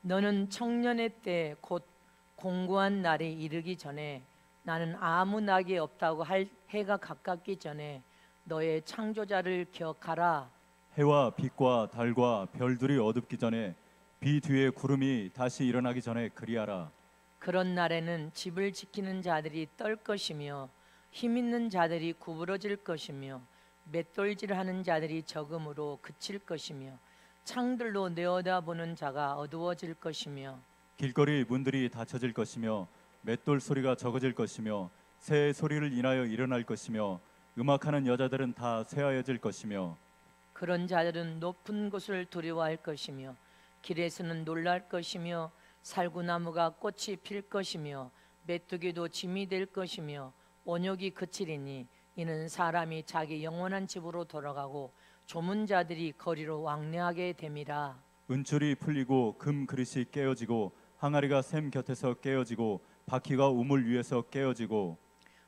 너는 청년의 때 곧 공고한 날이 이르기 전에 나는 아무 낙이 없다고 할 해가 가깝기 전에 너의 창조자를 기억하라. 해와 빛과 달과 별들이 어둡기 전에 비 뒤에 구름이 다시 일어나기 전에 그리하라. 그런 날에는 집을 지키는 자들이 떨 것이며 힘 있는 자들이 구부러질 것이며 맷돌질하는 자들이 적음으로 그칠 것이며 창들로 내어다보는 자가 어두워질 것이며 길거리 문들이 닫혀질 것이며 맷돌 소리가 적어질 것이며 새 소리를 인하여 일어날 것이며 음악하는 여자들은 다 쇠하여질 것이며 그런 자들은 높은 곳을 두려워할 것이며 길에서는 놀랄 것이며 살구나무가 꽃이 필 것이며 메뚜기도 짐이 될 것이며 온욕이 그치리니 이는 사람이 자기 영원한 집으로 돌아가고 조문자들이 거리로 왕래하게 됨이라. 은줄이 풀리고 금 그릇이 깨어지고 항아리가 샘 곁에서 깨어지고 바퀴가 우물 위에서 깨어지고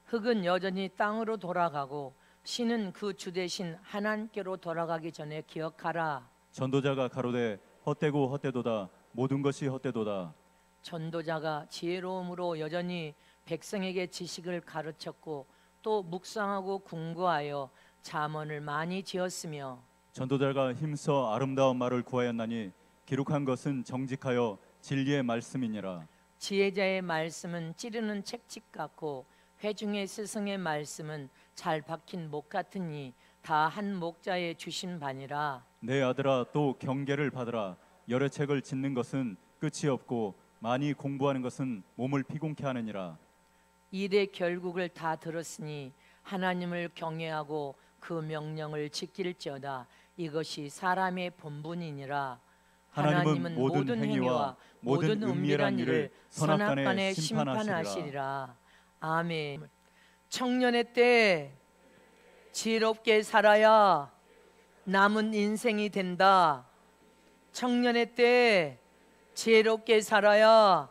흙은 여전히 땅으로 돌아가고 신은 그 주 대신 하나님께로 돌아가기 전에 기억하라. 전도자가 가로되 헛되고 헛되도다 모든 것이 헛되도다. 전도자가 지혜로움으로 여전히 백성에게 지식을 가르쳤고 또 묵상하고 궁구하여 잠언을 많이 지었으며 전도자가 힘써 아름다운 말을 구하였나니 기록한 것은 정직하여 진리의 말씀이니라. 지혜자의 말씀은 찌르는 책집 같고 회중의 스승의 말씀은 잘 박힌 목 같으니 다 한 목자의 주신 바니라. 내 아들아 또 경계를 받으라. 여러 책을 짓는 것은 끝이 없고 많이 공부하는 것은 몸을 피곤케 하느니라. 일의 결국을 다 들었으니 하나님을 경외하고 그 명령을 지킬지어다. 이것이 사람의 본분이니라. 하나님은 모든 행위와 모든 은밀한 일을 선악간에 심판하시리라. 아멘. 청년의 때 지혜롭게 살아야 남은 인생이 된다. 청년의 때 지혜롭게 살아야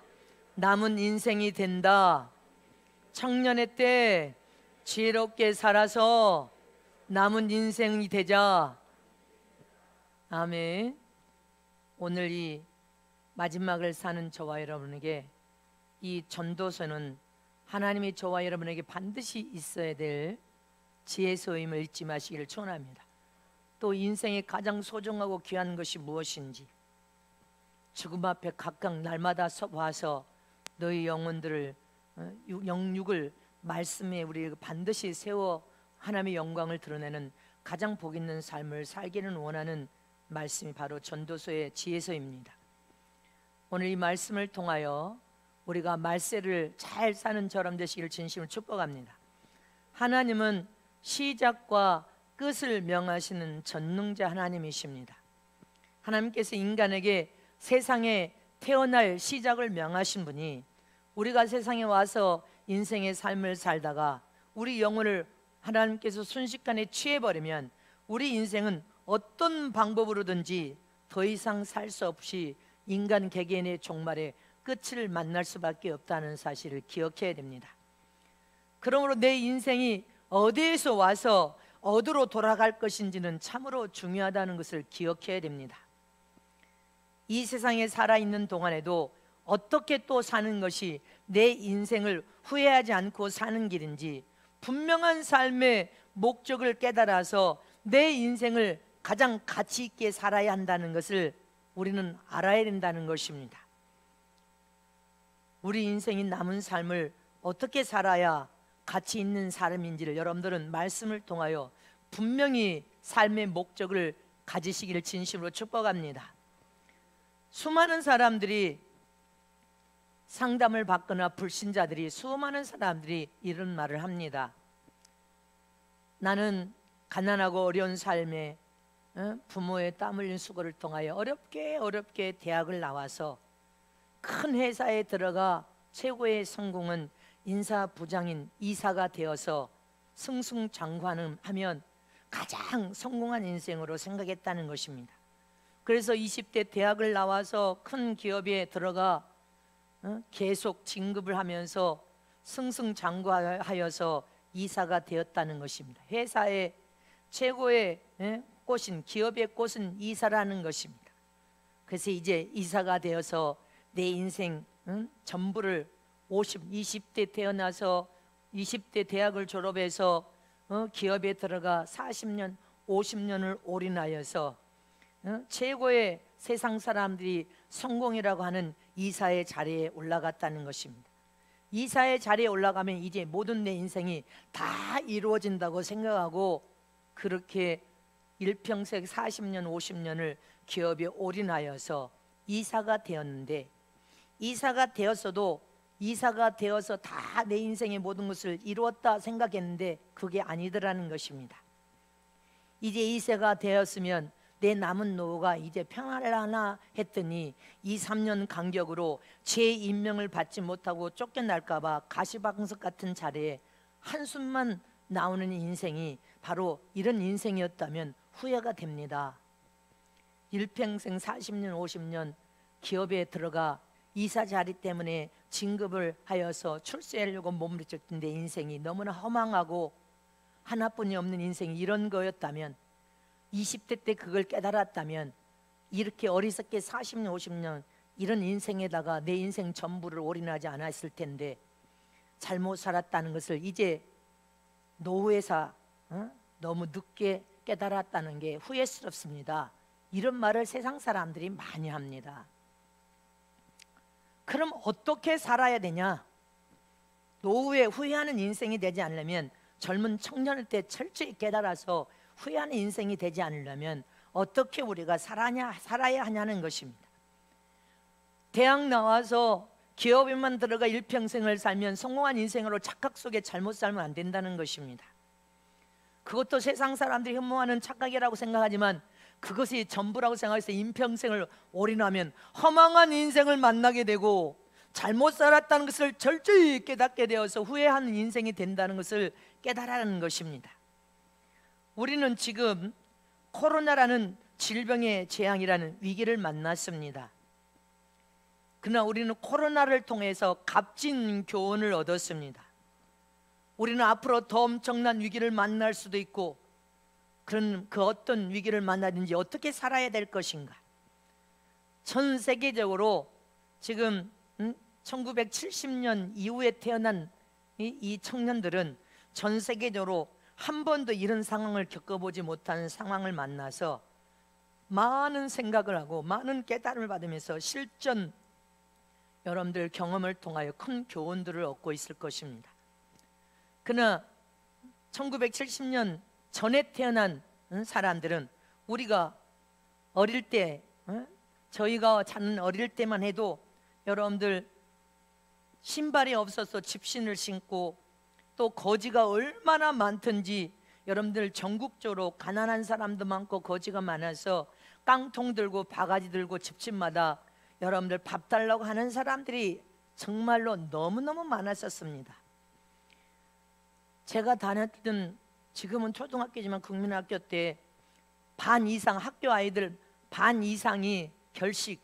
남은 인생이 된다. 청년의 때 지혜롭게 살아서 남은 인생이 되자. 아멘. 오늘 이 마지막을 사는 저와 여러분에게 이 전도서는 하나님이 저와 여러분에게 반드시 있어야 될 지혜서임을 잊지 마시기를 축원합니다. 또 인생에 가장 소중하고 귀한 것이 무엇인지 죽음 앞에 각각 날마다 와서 너희 영혼들을 영육을 말씀에 우리 반드시 세워 하나님의 영광을 드러내는 가장 복 있는 삶을 살기를 원하는 말씀이 바로 전도서의 지혜서입니다. 오늘 이 말씀을 통하여 우리가 말세를 잘 사는 저람 되시기를 진심으로 축복합니다. 하나님은 시작과 끝을 명하시는 전능자 하나님이십니다. 하나님께서 인간에게 세상에 태어날 시작을 명하신 분이 우리가 세상에 와서 인생의 삶을 살다가 우리 영혼을 하나님께서 순식간에 취해버리면 우리 인생은 어떤 방법으로든지 더 이상 살 수 없이 인간 개개인의 종말에 끝을 만날 수밖에 없다는 사실을 기억해야 됩니다. 그러므로 내 인생이 어디에서 와서 어디로 돌아갈 것인지는 참으로 중요하다는 것을 기억해야 됩니다. 이 세상에 살아있는 동안에도 어떻게 또 사는 것이 내 인생을 후회하지 않고 사는 길인지 분명한 삶의 목적을 깨달아서 내 인생을 가장 가치 있게 살아야 한다는 것을 우리는 알아야 된다는 것입니다. 우리 인생이 남은 삶을 어떻게 살아야 가치 있는 삶인지를 여러분들은 말씀을 통하여 분명히 삶의 목적을 가지시기를 진심으로 축복합니다. 수많은 사람들이 상담을 받거나 불신자들이 수많은 사람들이 이런 말을 합니다. 나는 가난하고 어려운 삶에 부모의 땀 흘린 수고를 통하여 어렵게 대학을 나와서 큰 회사에 들어가 최고의 성공은 인사부장인 이사가 되어서 승승장구하면 가장 성공한 인생으로 생각했다는 것입니다. 그래서 20대 대학을 나와서 큰 기업에 들어가 계속 진급을 하면서 승승장구하여서 이사가 되었다는 것입니다. 회사의 최고의 꽃인 기업의 꽃은 이사라는 것입니다. 그래서 이제 이사가 되어서 내 인생 전부를 20대 태어나서 20대 대학을 졸업해서 기업에 들어가 40년, 50년을 올인하여서 최고의 세상 사람들이 성공이라고 하는 이사의 자리에 올라갔다는 것입니다. 이사의 자리에 올라가면 이제 모든 내 인생이 다 이루어진다고 생각하고 그렇게 일평생 40년, 50년을 기업에 올인하여서 이사가 되었는데, 이사가 되었어도 이사가 되어서 다 내 인생의 모든 것을 이루었다 생각했는데 그게 아니더라는 것입니다. 이제 이사가 되었으면 내 남은 노후가 이제 평안하나 했더니 2, 3년 간격으로 재임명을 받지 못하고 쫓겨날까 봐 가시방석 같은 자리에 한숨만 나오는 인생이 바로 이런 인생이었다면 후회가 됩니다. 일평생 40년, 50년 기업에 들어가 이사 자리 때문에 진급을 하여서 출세하려고 몸부림쳤던 내 인생이 너무나 허망하고 하나뿐이 없는 인생이 이런 거였다면, 20대 때 그걸 깨달았다면 이렇게 어리석게 40년, 50년 이런 인생에다가 내 인생 전부를 올인하지 않았을 텐데 잘못 살았다는 것을 이제 노후에서 너무 늦게 깨달았다는 게 후회스럽습니다. 이런 말을 세상 사람들이 많이 합니다. 그럼 어떻게 살아야 되냐? 노후에 후회하는 인생이 되지 않으려면, 젊은 청년일 때 철저히 깨달아서 후회하는 인생이 되지 않으려면 어떻게 우리가 살아야 하냐는 것입니다. 대학 나와서 기업에만 들어가 일평생을 살면 성공한 인생으로 착각 속에 잘못 살면 안 된다는 것입니다. 그것도 세상 사람들이 흠모하는 착각이라고 생각하지만 그것이 전부라고 생각해서 인평생을 올인하면 허망한 인생을 만나게 되고 잘못 살았다는 것을 철저히 깨닫게 되어서 후회하는 인생이 된다는 것을 깨달아라는 것입니다. 우리는 지금 코로나라는 질병의 재앙이라는 위기를 만났습니다. 그러나 우리는 코로나를 통해서 값진 교훈을 얻었습니다. 우리는 앞으로 더 엄청난 위기를 만날 수도 있고, 그런 그 어떤 위기를 만나든지 어떻게 살아야 될 것인가. 전 세계적으로 지금 1970년 이후에 태어난 이 청년들은 전 세계적으로 한 번도 이런 상황을 겪어보지 못하는 상황을 만나서 많은 생각을 하고 많은 깨달음을 받으면서 실전 여러분들 경험을 통하여 큰 교훈들을 얻고 있을 것입니다. 그러나 1970년 전에 태어난 사람들은, 우리가 어릴 때, 저희가 자는 어릴 때만 해도 여러분들 신발이 없어서 집신을 신고, 또 거지가 얼마나 많든지 여러분들 전국적으로 가난한 사람도 많고 거지가 많아서 깡통 들고 바가지 들고 집집마다 여러분들 밥 달라고 하는 사람들이 정말로 너무너무 많았었습니다. 제가 다녔던, 지금은 초등학교지만 국민학교 때 반 이상, 학교 아이들 반 이상이 결식,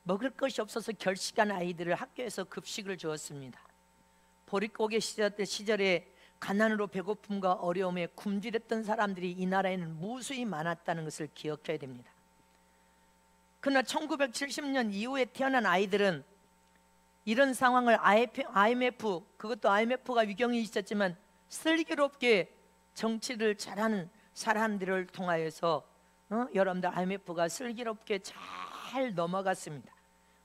먹을 것이 없어서 결식한 아이들을 학교에서 급식을 주었습니다. 보릿고개 시절에 가난으로 배고픔과 어려움에 굶주렸던 사람들이 이 나라에는 무수히 많았다는 것을 기억해야 됩니다. 그러나 1970년 이후에 태어난 아이들은 이런 상황을 IMF, 그것도 IMF가 위경이 있었지만 슬기롭게 정치를 잘하는 사람들을 통하여서 여러분들 IMF가 슬기롭게 잘 넘어갔습니다.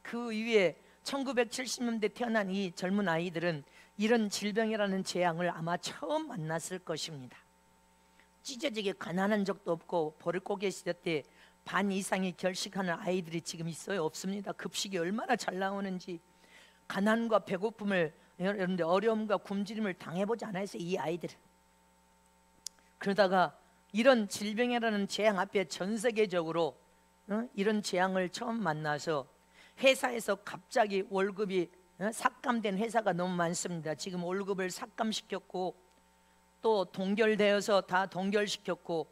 그 이후에 1970년대 태어난 이 젊은 아이들은 이런 질병이라는 재앙을 아마 처음 만났을 것입니다. 찢어지게 가난한 적도 없고, 보릿고개 시대 때 반 이상이 결식하는 아이들이 지금 있어요? 없습니다. 급식이 얼마나 잘 나오는지. 가난과 배고픔을, 여러분들 어려움과 굶주림을 당해보지 않았어요, 이 아이들은. 그러다가 이런 질병이라는 재앙 앞에 전 세계적으로 이런 재앙을 처음 만나서 회사에서 갑자기 월급이 삭감된 회사가 너무 많습니다. 지금 월급을 삭감시켰고, 또 동결되어서 다 동결시켰고,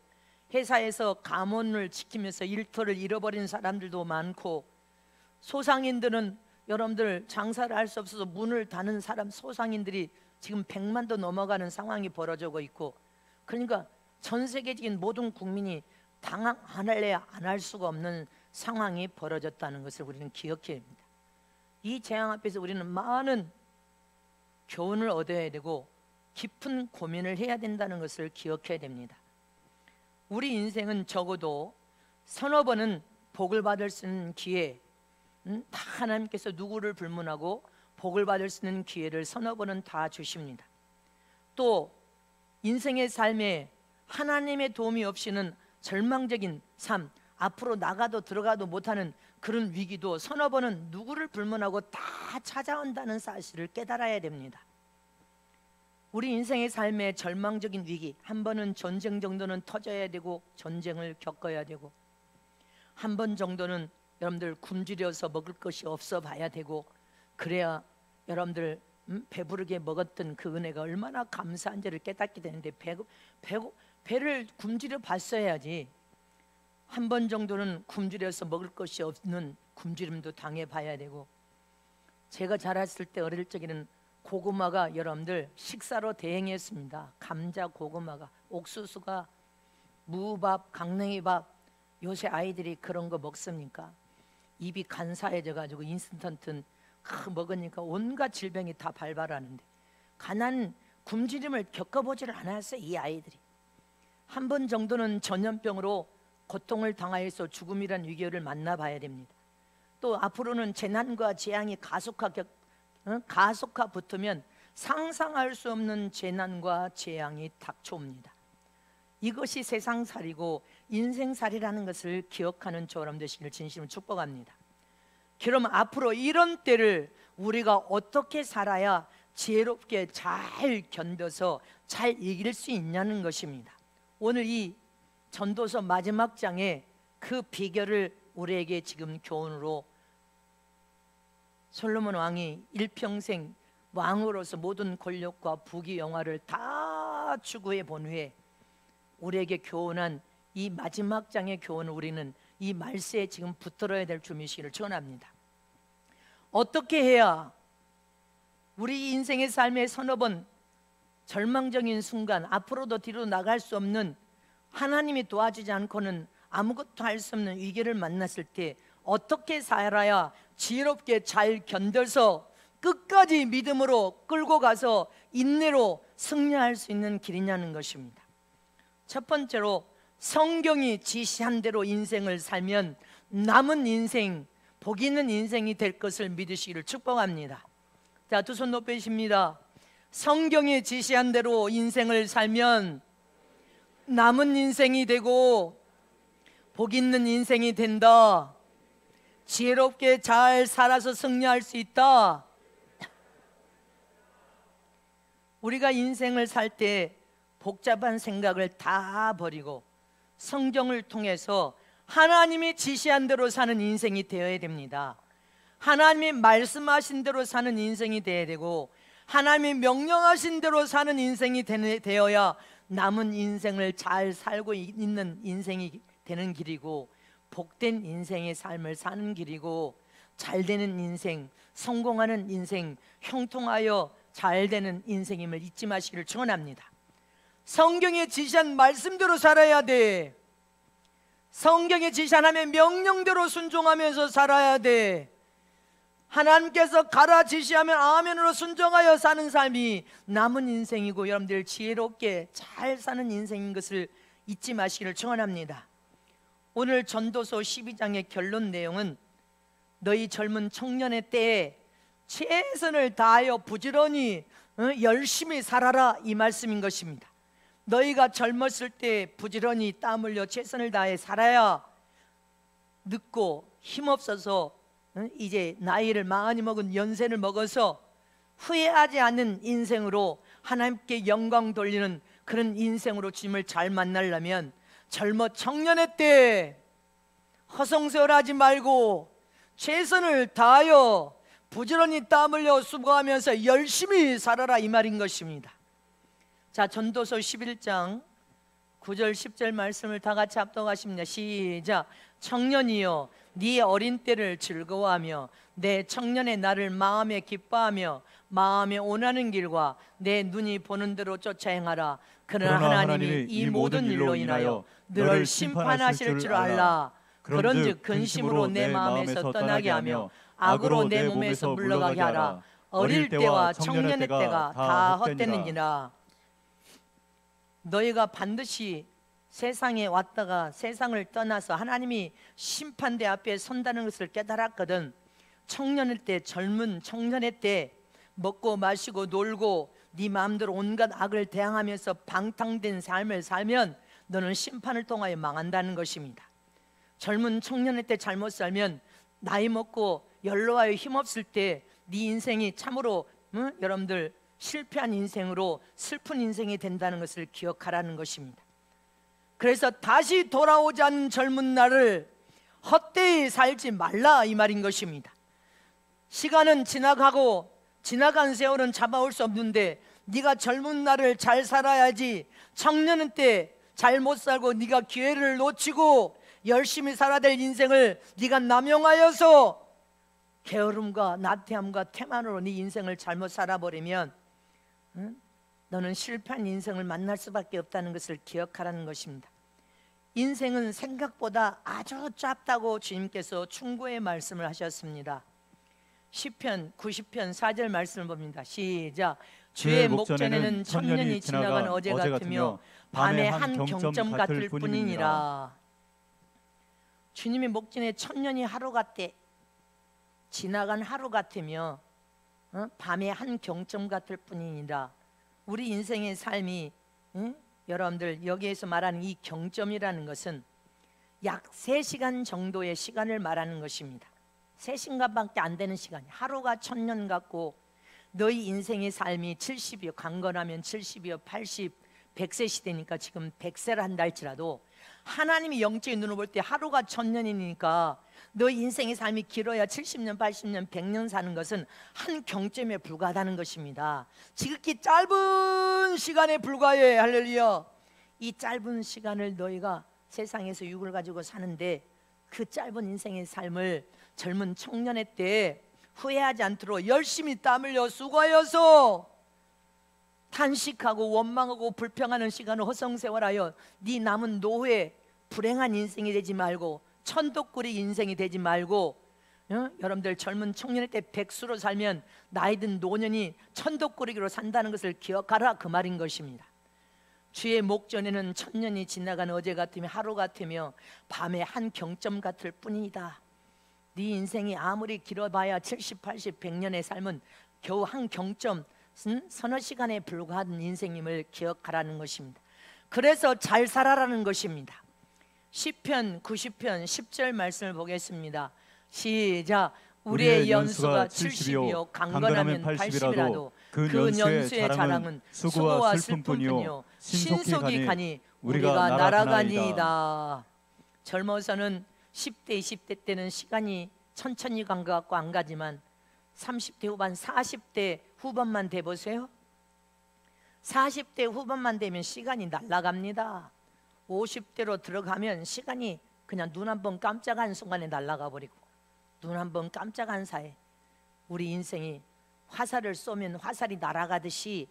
회사에서 감원을 지키면서 일터를 잃어버린 사람들도 많고, 소상인들은 여러분들 장사를 할 수 없어서 문을 닫는 사람, 소상인들이 지금 100만도 넘어가는 상황이 벌어지고 있고, 그러니까 전 세계적인 모든 국민이 당황 안 할래야 안 할 수가 없는 상황이 벌어졌다는 것을 우리는 기억해야 합니다. 이 재앙 앞에서 우리는 많은 교훈을 얻어야 되고 깊은 고민을 해야 된다는 것을 기억해야 됩니다. 우리 인생은 적어도 서너 번은 복을 받을 수 있는 기회, 다 하나님께서 누구를 불문하고 복을 받을 수 있는 기회를 서너 번은 다 주십니다. 또 인생의 삶에 하나님의 도움이 없이는 절망적인 삶, 앞으로 나가도 들어가도 못하는 그런 위기도 서너 번은 누구를 불문하고 다 찾아온다는 사실을 깨달아야 됩니다. 우리 인생의 삶에 절망적인 위기, 한 번은 전쟁 정도는 터져야 되고 전쟁을 겪어야 되고, 한 번 정도는 여러분들 굶주려서 먹을 것이 없어 봐야 되고, 그래야 여러분들 배부르게 먹었던 그 은혜가 얼마나 감사한지를 깨닫게 되는데, 배를 굶주려 봤어야지. 한 번 정도는 굶주려서 먹을 것이 없는 굶주림도 당해봐야 되고, 제가 자랐을 때 어릴 적에는 고구마가 여러분들 식사로 대행했습니다. 감자, 고구마가, 옥수수가, 무밥, 강냉이밥. 요새 아이들이 그런 거 먹습니까? 입이 간사해져 가지고 인스턴트 먹으니까 온갖 질병이 다 발발하는데, 가난 굶주림을 겪어보지를 않았어요. 이 아이들이 한 번 정도는 전염병으로 고통을 당하여서 죽음이란 위기를 만나봐야 됩니다. 또 앞으로는 재난과 재앙이 가속화 붙으면 상상할 수 없는 재난과 재앙이 닥쳐옵니다. 이것이 세상살이고 인생살이라는 것을 기억하는 저람 되시기를 진심으로 축복합니다. 그럼 앞으로 이런 때를 우리가 어떻게 살아야 지혜롭게 잘 견뎌서 잘 이길 수 있냐는 것입니다. 오늘 이 전도서 마지막 장에 그 비결을 우리에게 지금 교훈으로 솔로몬 왕이 일평생 왕으로서 모든 권력과 부귀 영화를 다 추구해 본 후에 우리에게 교훈한 이 마지막 장의 교훈을 우리는 이 말세에 지금 붙들어야 될 주미시기를 축원합니다. 어떻게 해야 우리 인생의 삶의 서너 번 절망적인 순간, 앞으로도 뒤로 나갈 수 없는, 하나님이 도와주지 않고는 아무것도 할 수 없는 위기를 만났을 때 어떻게 살아야 지혜롭게 잘 견뎌서 끝까지 믿음으로 끌고 가서 인내로 승리할 수 있는 길이냐는 것입니다. 첫 번째로 성경이 지시한 대로 인생을 살면 남은 인생, 복 있는 인생이 될 것을 믿으시기를 축복합니다. 자, 두 손 높이십니다. 성경이 지시한 대로 인생을 살면 남은 인생이 되고 복 있는 인생이 된다. 지혜롭게 잘 살아서 승리할 수 있다. 우리가 인생을 살 때 복잡한 생각을 다 버리고 성경을 통해서 하나님이 지시한 대로 사는 인생이 되어야 됩니다. 하나님이 말씀하신 대로 사는 인생이 되어야 되고, 하나님이 명령하신 대로 사는 인생이 되어야 남은 인생을 잘 살고 있는 인생이 되는 길이고, 복된 인생의 삶을 사는 길이고, 잘 되는 인생, 성공하는 인생, 형통하여 잘 되는 인생임을 잊지 마시기를 축원합니다. 성경에 지시한 말씀대로 살아야 돼. 성경에 지시한 하나님의 명령대로 순종하면서 살아야 돼. 하나님께서 가라 지시하면 아멘으로 순종하여 사는 삶이 남은 인생이고, 여러분들 지혜롭게 잘 사는 인생인 것을 잊지 마시기를 축원합니다. 오늘 전도서 12장의 결론 내용은 너희 젊은 청년의 때에 최선을 다하여 부지런히 열심히 살아라, 이 말씀인 것입니다. 너희가 젊었을 때 부지런히 땀 흘려 최선을 다해 살아야 늙고 힘없어서 이제 나이를 많이 먹은 연세를 먹어서 후회하지 않는 인생으로 하나님께 영광 돌리는 그런 인생으로 주님을 잘 만나려면 젊어 청년의 때 허송세월하지 말고 최선을 다하여 부지런히 땀 흘려 수고하면서 열심히 살아라, 이 말인 것입니다. 자, 전도서 11장 9절 10절 말씀을 다 같이 합독하십니다. 시작. 청년이여 네 어린 때를 즐거워하며 내 청년의 날을 마음에 기뻐하며 마음에 원하는 길과 내 눈이 보는 대로 쫓아 행하라. 그러나 하나님이 이 모든 일로 인하여 너를 심판하실 줄 알라. 그런즉 근심으로 내 마음에서 떠나게 하며 악으로 내 몸에서 물러가게 하라. 어릴 때와 청년의 때가 다 헛되느니라. 너희가 반드시 세상에 왔다가 세상을 떠나서 하나님이 심판대 앞에 선다는 것을 깨달았거든. 청년의 때, 젊은 청년의 때 먹고 마시고 놀고 네 마음대로 온갖 악을 대항하면서 방탕된 삶을 살면 너는 심판을 통하여 망한다는 것입니다. 젊은 청년의 때 잘못 살면 나이 먹고 연로하여 힘없을 때 네 인생이 참으로 여러분들 실패한 인생으로 슬픈 인생이 된다는 것을 기억하라는 것입니다. 그래서 다시 돌아오지 않는 젊은 날을 헛되이 살지 말라 이 말인 것입니다. 시간은 지나가고 지나간 세월은 잡아올 수 없는데 네가 젊은 날을 잘 살아야지. 청년의 때 잘못 살고 네가 기회를 놓치고 열심히 살아야 될 인생을 네가 남용하여서 게으름과 나태함과 태만으로 네 인생을 잘못 살아버리면 너는 실패한 인생을 만날 수밖에 없다는 것을 기억하라는 것입니다. 인생은 생각보다 아주 짧다고 주님께서 충고의 말씀을 하셨습니다. 시편 90편 4절 말씀을 봅니다. 시작. 주의 목전에는 천년이 지나간 어제 같으며 밤에 한 경점 같을 뿐이니라. 주님의 목전에 천년이 하루 같대. 지나간 하루 같으며 밤에 한 경점 같을 뿐이니라. 우리 인생의 삶이 여러분들 여기에서 말하는 이 경점이라는 것은 약 3시간 정도의 시간을 말하는 것입니다. 3시간밖에 안 되는 시간이 하루가 천년 같고 너희 인생의 삶이 70이요 강건하면 70이요 80, 100세 시대니까 지금 100세를 한다 할지라도 하나님이 영적인 눈으로 볼 때 하루가 천년이니까 너희 인생의 삶이 길어야 70년, 80년, 100년 사는 것은 한 경점에 불과하다는 것입니다. 지극히 짧은 시간에 불과해. 할렐루야. 이 짧은 시간을 너희가 세상에서 육을 가지고 사는데 그 짧은 인생의 삶을 젊은 청년의 때 후회하지 않도록 열심히 땀 흘려 수고하여서 탄식하고 원망하고 불평하는 시간을 허송세월하여 네 남은 노후에 불행한 인생이 되지 말고 천독꾸리 인생이 되지 말고 여러분들 젊은 청년의 때 백수로 살면 나이든 노년이 천독꾸리로 산다는 것을 기억하라 그 말인 것입니다. 주의 목전에는 천년이 지나간 어제 같으며 하루 같으며 밤에 한 경점 같을 뿐이다. 네 인생이 아무리 길어봐야 70, 80, 100년의 삶은 겨우 한 경점 서너 시간에 불과한 인생임을 기억하라는 것입니다. 그래서 잘 살아라는 것입니다. 시편 90편 10절 말씀을 보겠습니다. 시작. 우리의 연수가 70이요 강건하면 80이라도 그 연수의 자랑은 수고와 슬픔뿐이요 신속히 가니 우리가 날아가니이다. 젊어서는 10대 20대 때는 시간이 천천히 간 것 같고 안 가지만 30대 후반 40대 후반만 돼보세요. 40대 후반만 되면 시간이 날아갑니다. 50대로 들어가면 시간이 그냥 눈 한 번 깜짝한 순간에 날아가 버리고 눈 한 번 깜짝한 사이에 우리 인생이 화살을 쏘면 화살이 날아가듯이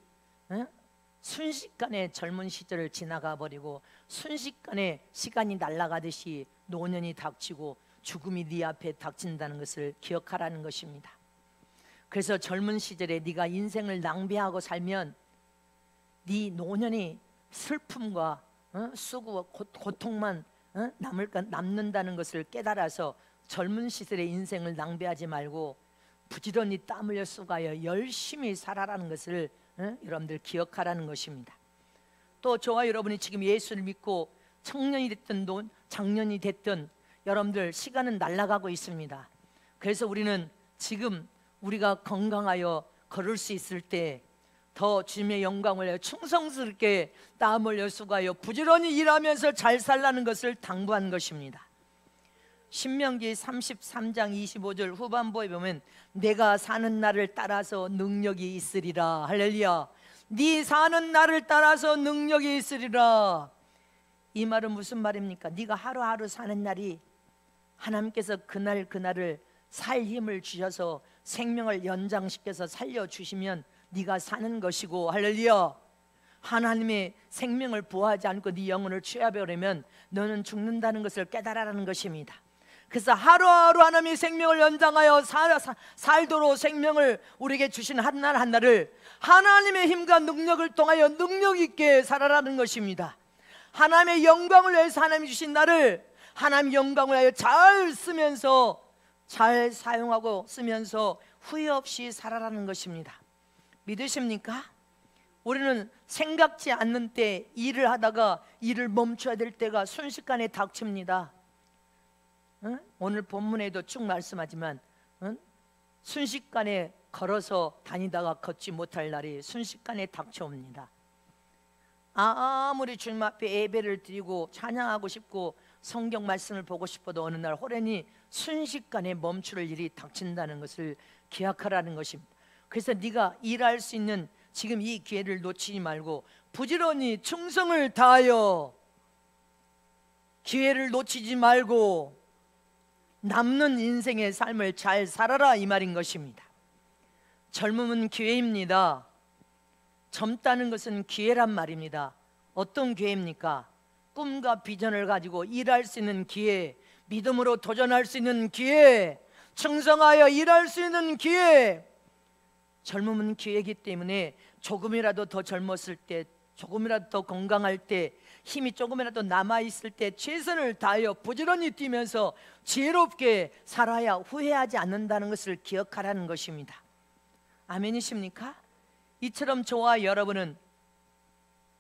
순식간에 젊은 시절을 지나가 버리고 순식간에 시간이 날아가듯이 노년이 닥치고 죽음이 네 앞에 닥친다는 것을 기억하라는 것입니다. 그래서 젊은 시절에 네가 인생을 낭비하고 살면 네 노년이 슬픔과 수고와 고통만 남는다는 것을 깨달아서 젊은 시절의 인생을 낭비하지 말고 부지런히 땀 흘려 쏘가여 열심히 살아라는 것을 여러분들 기억하라는 것입니다. 또 저와 여러분이 지금 예수를 믿고 청년이 됐든 장년이 됐든 여러분들 시간은 날아가고 있습니다. 그래서 우리는 지금 우리가 건강하여 걸을 수 있을 때 더 주님의 영광을 충성스럽게 땀 흘려 수고하여 부지런히 일하면서 잘 살라는 것을 당부한 것입니다. 신명기 33장 25절 후반부에 보면 내가 사는 날을 따라서 능력이 있으리라. 할렐루야. 네 사는 날을 따라서 능력이 있으리라. 이 말은 무슨 말입니까? 네가 하루하루 사는 날이 하나님께서 그날을 살 힘을 주셔서 생명을 연장시켜서 살려주시면 네가 사는 것이고, 할렐루야. 하나님의 생명을 부어하지 않고 네 영혼을 취해버리면 너는 죽는다는 것을 깨달아라는 것입니다. 그래서 하루하루 하나님의 생명을 연장하여 살도록 생명을 우리에게 주신 한날 한날을 하나님의 힘과 능력을 통하여 능력 있게 살아라는 것입니다. 하나님의 영광을 위해서 하나님이 주신 날을 하나님의 영광을 위하여 잘 쓰면서, 잘 사용하고 쓰면서 후회 없이 살아라는 것입니다. 믿으십니까? 우리는 생각지 않는 때 일을 하다가 일을 멈춰야 될 때가 순식간에 닥칩니다. 오늘 본문에도 쭉 말씀하지만 순식간에 걸어서 다니다가 걷지 못할 날이 순식간에 닥쳐옵니다. 아무리 주님 앞에 예배를 드리고 찬양하고 싶고 성경 말씀을 보고 싶어도 어느 날 호련히 순식간에 멈출 일이 닥친다는 것을 기억하라는 것입니다. 그래서 네가 일할 수 있는 지금 이 기회를 놓치지 말고 부지런히 충성을 다하여 기회를 놓치지 말고 남는 인생의 삶을 잘 살아라, 이 말인 것입니다. 젊음은 기회입니다. 젊다는 것은 기회란 말입니다. 어떤 기회입니까? 꿈과 비전을 가지고 일할 수 있는 기회, 믿음으로 도전할 수 있는 기회, 충성하여 일할 수 있는 기회. 젊음은 기회이기 때문에 조금이라도 더 젊었을 때, 조금이라도 더 건강할 때, 힘이 조금이라도 남아있을 때 최선을 다하여 부지런히 뛰면서 지혜롭게 살아야 후회하지 않는다는 것을 기억하라는 것입니다. 아멘이십니까? 이처럼 저와 여러분은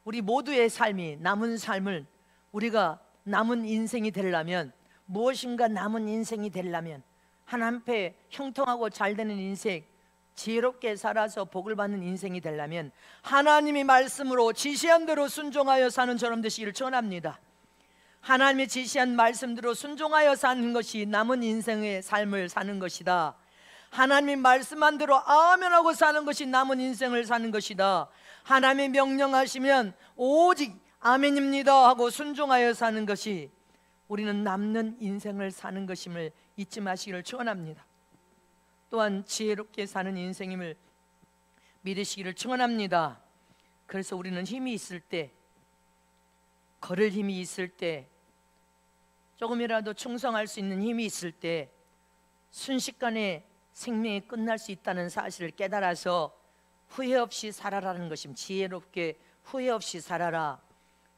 우리 모두의 삶이, 남은 삶을, 우리가 남은 인생이 되려면, 무엇인가 남은 인생이 되려면, 하나님 앞에 형통하고 잘 되는 인생, 지혜롭게 살아서 복을 받는 인생이 되려면 하나님의 말씀으로 지시한 대로 순종하여 사는 저럼 되시기를 축원합니다. 하나님의 지시한 말씀대로 순종하여 사는 것이 남은 인생의 삶을 사는 것이다. 하나님의 말씀한 대로 아멘하고 사는 것이 남은 인생을 사는 것이다. 하나님의 명령하시면 오직 아멘입니다 하고 순종하여 사는 것이 우리는 남는 인생을 사는 것임을 잊지 마시기를 축원합니다. 또한 지혜롭게 사는 인생임을 믿으시기를 축원합니다. 그래서 우리는 힘이 있을 때, 걸을 힘이 있을 때, 조금이라도 충성할 수 있는 힘이 있을 때 순식간에 생명이 끝날 수 있다는 사실을 깨달아서 후회 없이 살아라는 것입니다. 지혜롭게 후회 없이 살아라.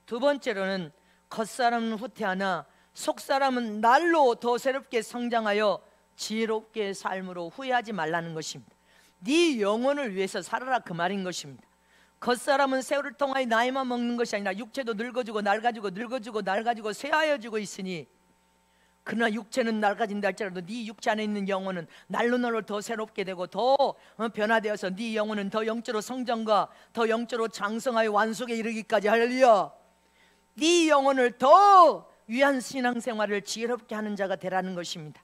두 번째로는 겉사람은 후퇴하나 속사람은 날로 더 새롭게 성장하여 지혜롭게 삶으로 후회하지 말라는 것입니다. 네 영혼을 위해서 살아라, 그 말인 것입니다. 겉사람은 세월을 통하여 나이만 먹는 것이 아니라 육체도 늙어지고 낡아지고 늙어지고 낡아지고 쇠하여지고 있으니, 그러나 육체는 낡아진다 할지라도 네 육체 안에 있는 영혼은 날로 날로 더 새롭게 되고 더 변화되어서 네 영혼은 더 영적으로 성장과 더 영적으로 장성하여 완속에 이르기까지 할렐루야. 네 영혼을 더 위한 신앙생활을 지혜롭게 하는 자가 되라는 것입니다.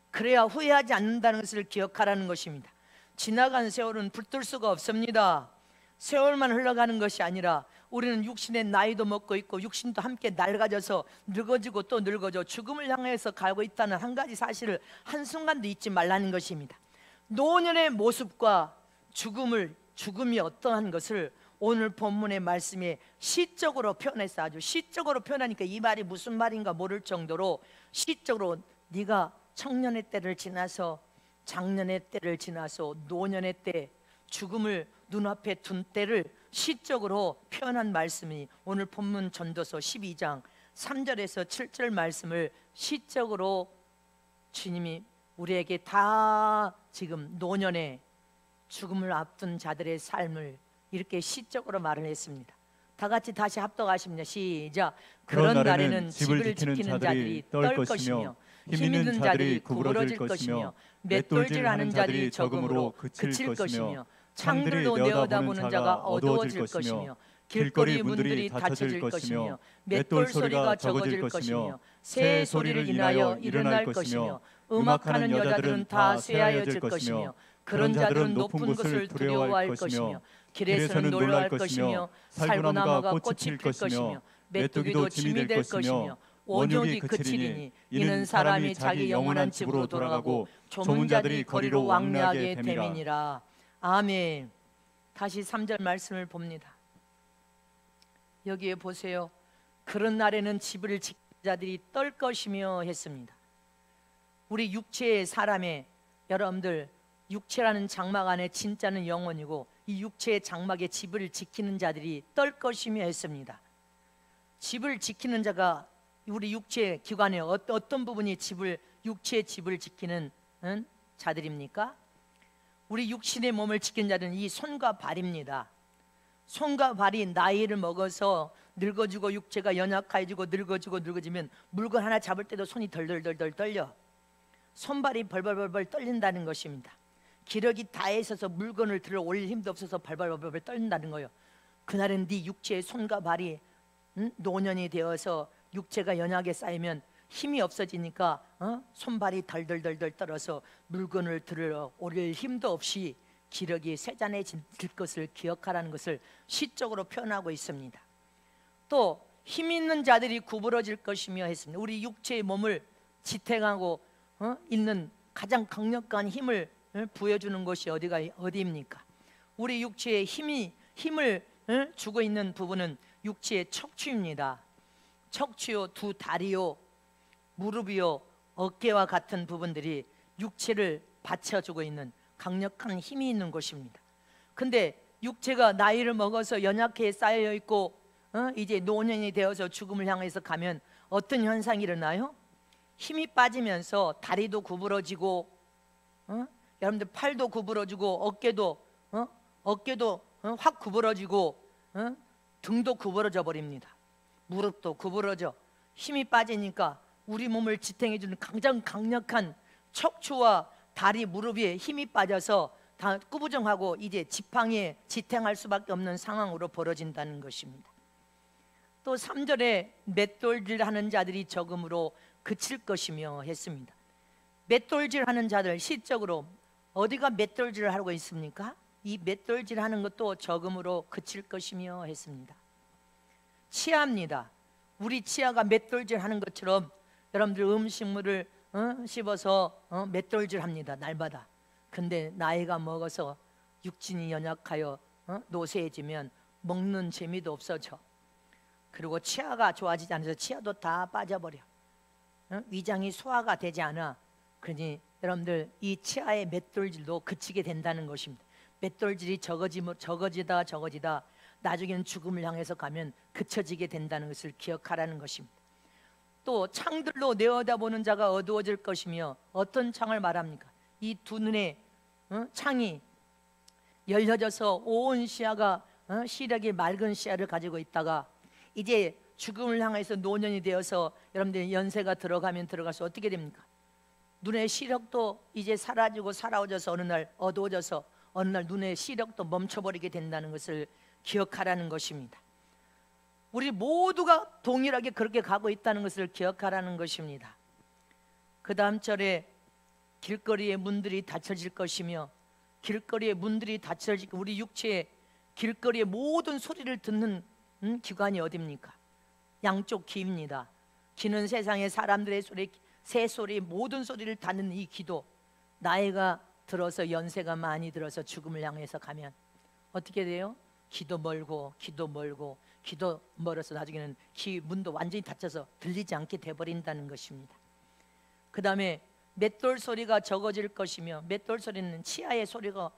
그래야 후회하지 않는다는 것을 기억하라는 것입니다. 지나간 세월은 붙들 수가 없습니다. 세월만 흘러가는 것이 아니라 우리는 육신의 나이도 먹고 있고 육신도 함께 낡아져서 늙어지고 또 늙어져 죽음을 향해서 가고 있다는 한 가지 사실을 한순간도 잊지 말라는 것입니다. 노년의 모습과 죽음이 어떠한 것을 오늘 본문의 말씀에 시적으로 표현해서, 아주 시적으로 표현하니까 이 말이 무슨 말인가 모를 정도로 시적으로, 네가 청년의 때를 지나서 장년의 때를 지나서 노년의 때, 죽음을 눈앞에 둔 때를 시적으로 표현한 말씀이 오늘 본문 전도서 12장 3절에서 7절 말씀을 시적으로 주님이 우리에게 다 지금 노년에 죽음을 앞둔 자들의 삶을 이렇게 시적으로 말을 했습니다. 다 같이 다시 합독하십니다. 시작. 그런 날에는 집을 지키는 자들이 떨 것이며 힘 있는 자들이 구부러질 것이며 맷돌질하는 자들이 적음으로 그칠 것이며 창들로 내어다보는 자가 어두워질 것이며 길거리 문들이 닫혀질 것이며 맷돌 소리가 적어질 것이며 새 소리를 인하여 일어날 것이며 음악하는 여자들은 다 쇠하여질 것이며 그런 자들은 높은 것을 두려워할 것이며 길에서는 놀라할 것이며 살구나무가 꽃이 필 것이며 메뚜기도 짐이 될 것이며 원욕이 그치리니 이는 사람이 자기 영원한 집으로 돌아가고 조문 자들이 거리로 왕래하게 됨이니라. 아멘. 다시 3절 말씀을 봅니다. 여기에 보세요. 그런 날에는 집을 지키는 자들이 떨 것이며 했습니다. 우리 육체의 사람의 여러분들 육체라는 장막 안에 진짜는 영혼이고 이 육체의 장막의 집을 지키는 자들이 떨 것이며 했습니다. 집을 지키는 자가 우리 육체 기관의 어떤 부분이 육체의 집을 지키는 자들입니까? 우리 육신의 몸을 지키는 자는 이 손과 발입니다. 손과 발이 나이를 먹어서 늙어지고 육체가 연약해지고 늙어지면 물건 하나 잡을 때도 손이 덜덜덜 떨려. 손발이 벌벌벌 떨린다는 것입니다. 기력이 다해 있어서 물건을 들어 올릴 힘도 없어서 벌벌벌 떨린다는 거예요. 그날은 네 육체의 손과 발이 노년이 되어서 육체가 연약에 쌓이면 힘이 없어지니까 손발이 덜덜덜 떨어서 물건을 들어 올릴 힘도 없이 기력이 쇠잔해질 것을 기억하라는 것을 시적으로 표현하고 있습니다. 또 힘 있는 자들이 구부러질 것이며 했습니다. 우리 육체의 몸을 지탱하고 있는 가장 강력한 힘을 부여주는 것이 어디입니까? 우리 육체에 힘을 주고 있는 부분은 육체의 척추입니다. 척추요, 두 다리요, 무릎이요, 어깨와 같은 부분들이 육체를 받쳐주고 있는 강력한 힘이 있는 곳입니다. 근데 육체가 나이를 먹어서 연약해 쌓여 있고 이제 노년이 되어서 죽음을 향해서 가면 어떤 현상이 일어나요? 힘이 빠지면서 다리도 구부러지고 여러분들 팔도 구부러지고 어깨도 확 구부러지고 등도 구부러져 버립니다. 무릎도 구부러져. 힘이 빠지니까 우리 몸을 지탱해주는 가장 강력한 척추와 다리, 무릎에 힘이 빠져서 다 꾸부정하고 이제 지팡이에 지탱할 수밖에 없는 상황으로 벌어진다는 것입니다. 또 3절에 맷돌질하는 자들이 적음으로 그칠 것이며 했습니다. 맷돌질하는 자들 시적으로 어디가 맷돌질을 하고 있습니까? 이 맷돌질하는 것도 적음으로 그칠 것이며 했습니다. 치아입니다. 우리 치아가 맷돌질하는 것처럼 여러분들 음식물을 씹어서 맷돌질합니다. 날마다. 근데 나이가 먹어서 육진이 연약하여 노쇠해지면 먹는 재미도 없어져. 그리고 치아가 좋아지지 않아서 치아도 다 빠져버려. 위장이 소화가 되지 않아. 그러니 여러분들 이 치아의 맷돌질도 그치게 된다는 것입니다. 맷돌질이 적어지다 나중에는 죽음을 향해서 가면 그쳐지게 된다는 것을 기억하라는 것입니다. 또 창들로 내어다보는 자가 어두워질 것이며 어떤 창을 말합니까? 이 두 눈의 창이 열려져서 온 시야가 시력이 맑은 시야를 가지고 있다가 이제 죽음을 향해서 노년이 되어서 여러분들 연세가 들어가면 들어갈수록 어떻게 됩니까? 눈의 시력도 이제 사라지고 살아오져서 어느 날 어두워져서 어느 날 눈의 시력도 멈춰버리게 된다는 것을 기억하라는 것입니다. 우리 모두가 동일하게 그렇게 가고 있다는 것을 기억하라는 것입니다. 그 다음 절에 길거리의 문들이 닫혀질 것이며 길거리의 문들이 닫혀질 우리 육체의 길거리의 모든 소리를 듣는 기관이 어디입니까? 양쪽 귀입니다. 귀는 세상의 사람들의 소리, 새 소리, 모든 소리를 닫는 이 귀도 나이가 들어서 연세가 많이 들어서 죽음을 향해서 가면 어떻게 돼요? 귀도 멀어서 나중에는 귀 문도 완전히 닫혀서 들리지 않게 돼버린다는 것입니다. 그 다음에 맷돌 소리가 적어질 것이며 맷돌 소리는 치아의 소리가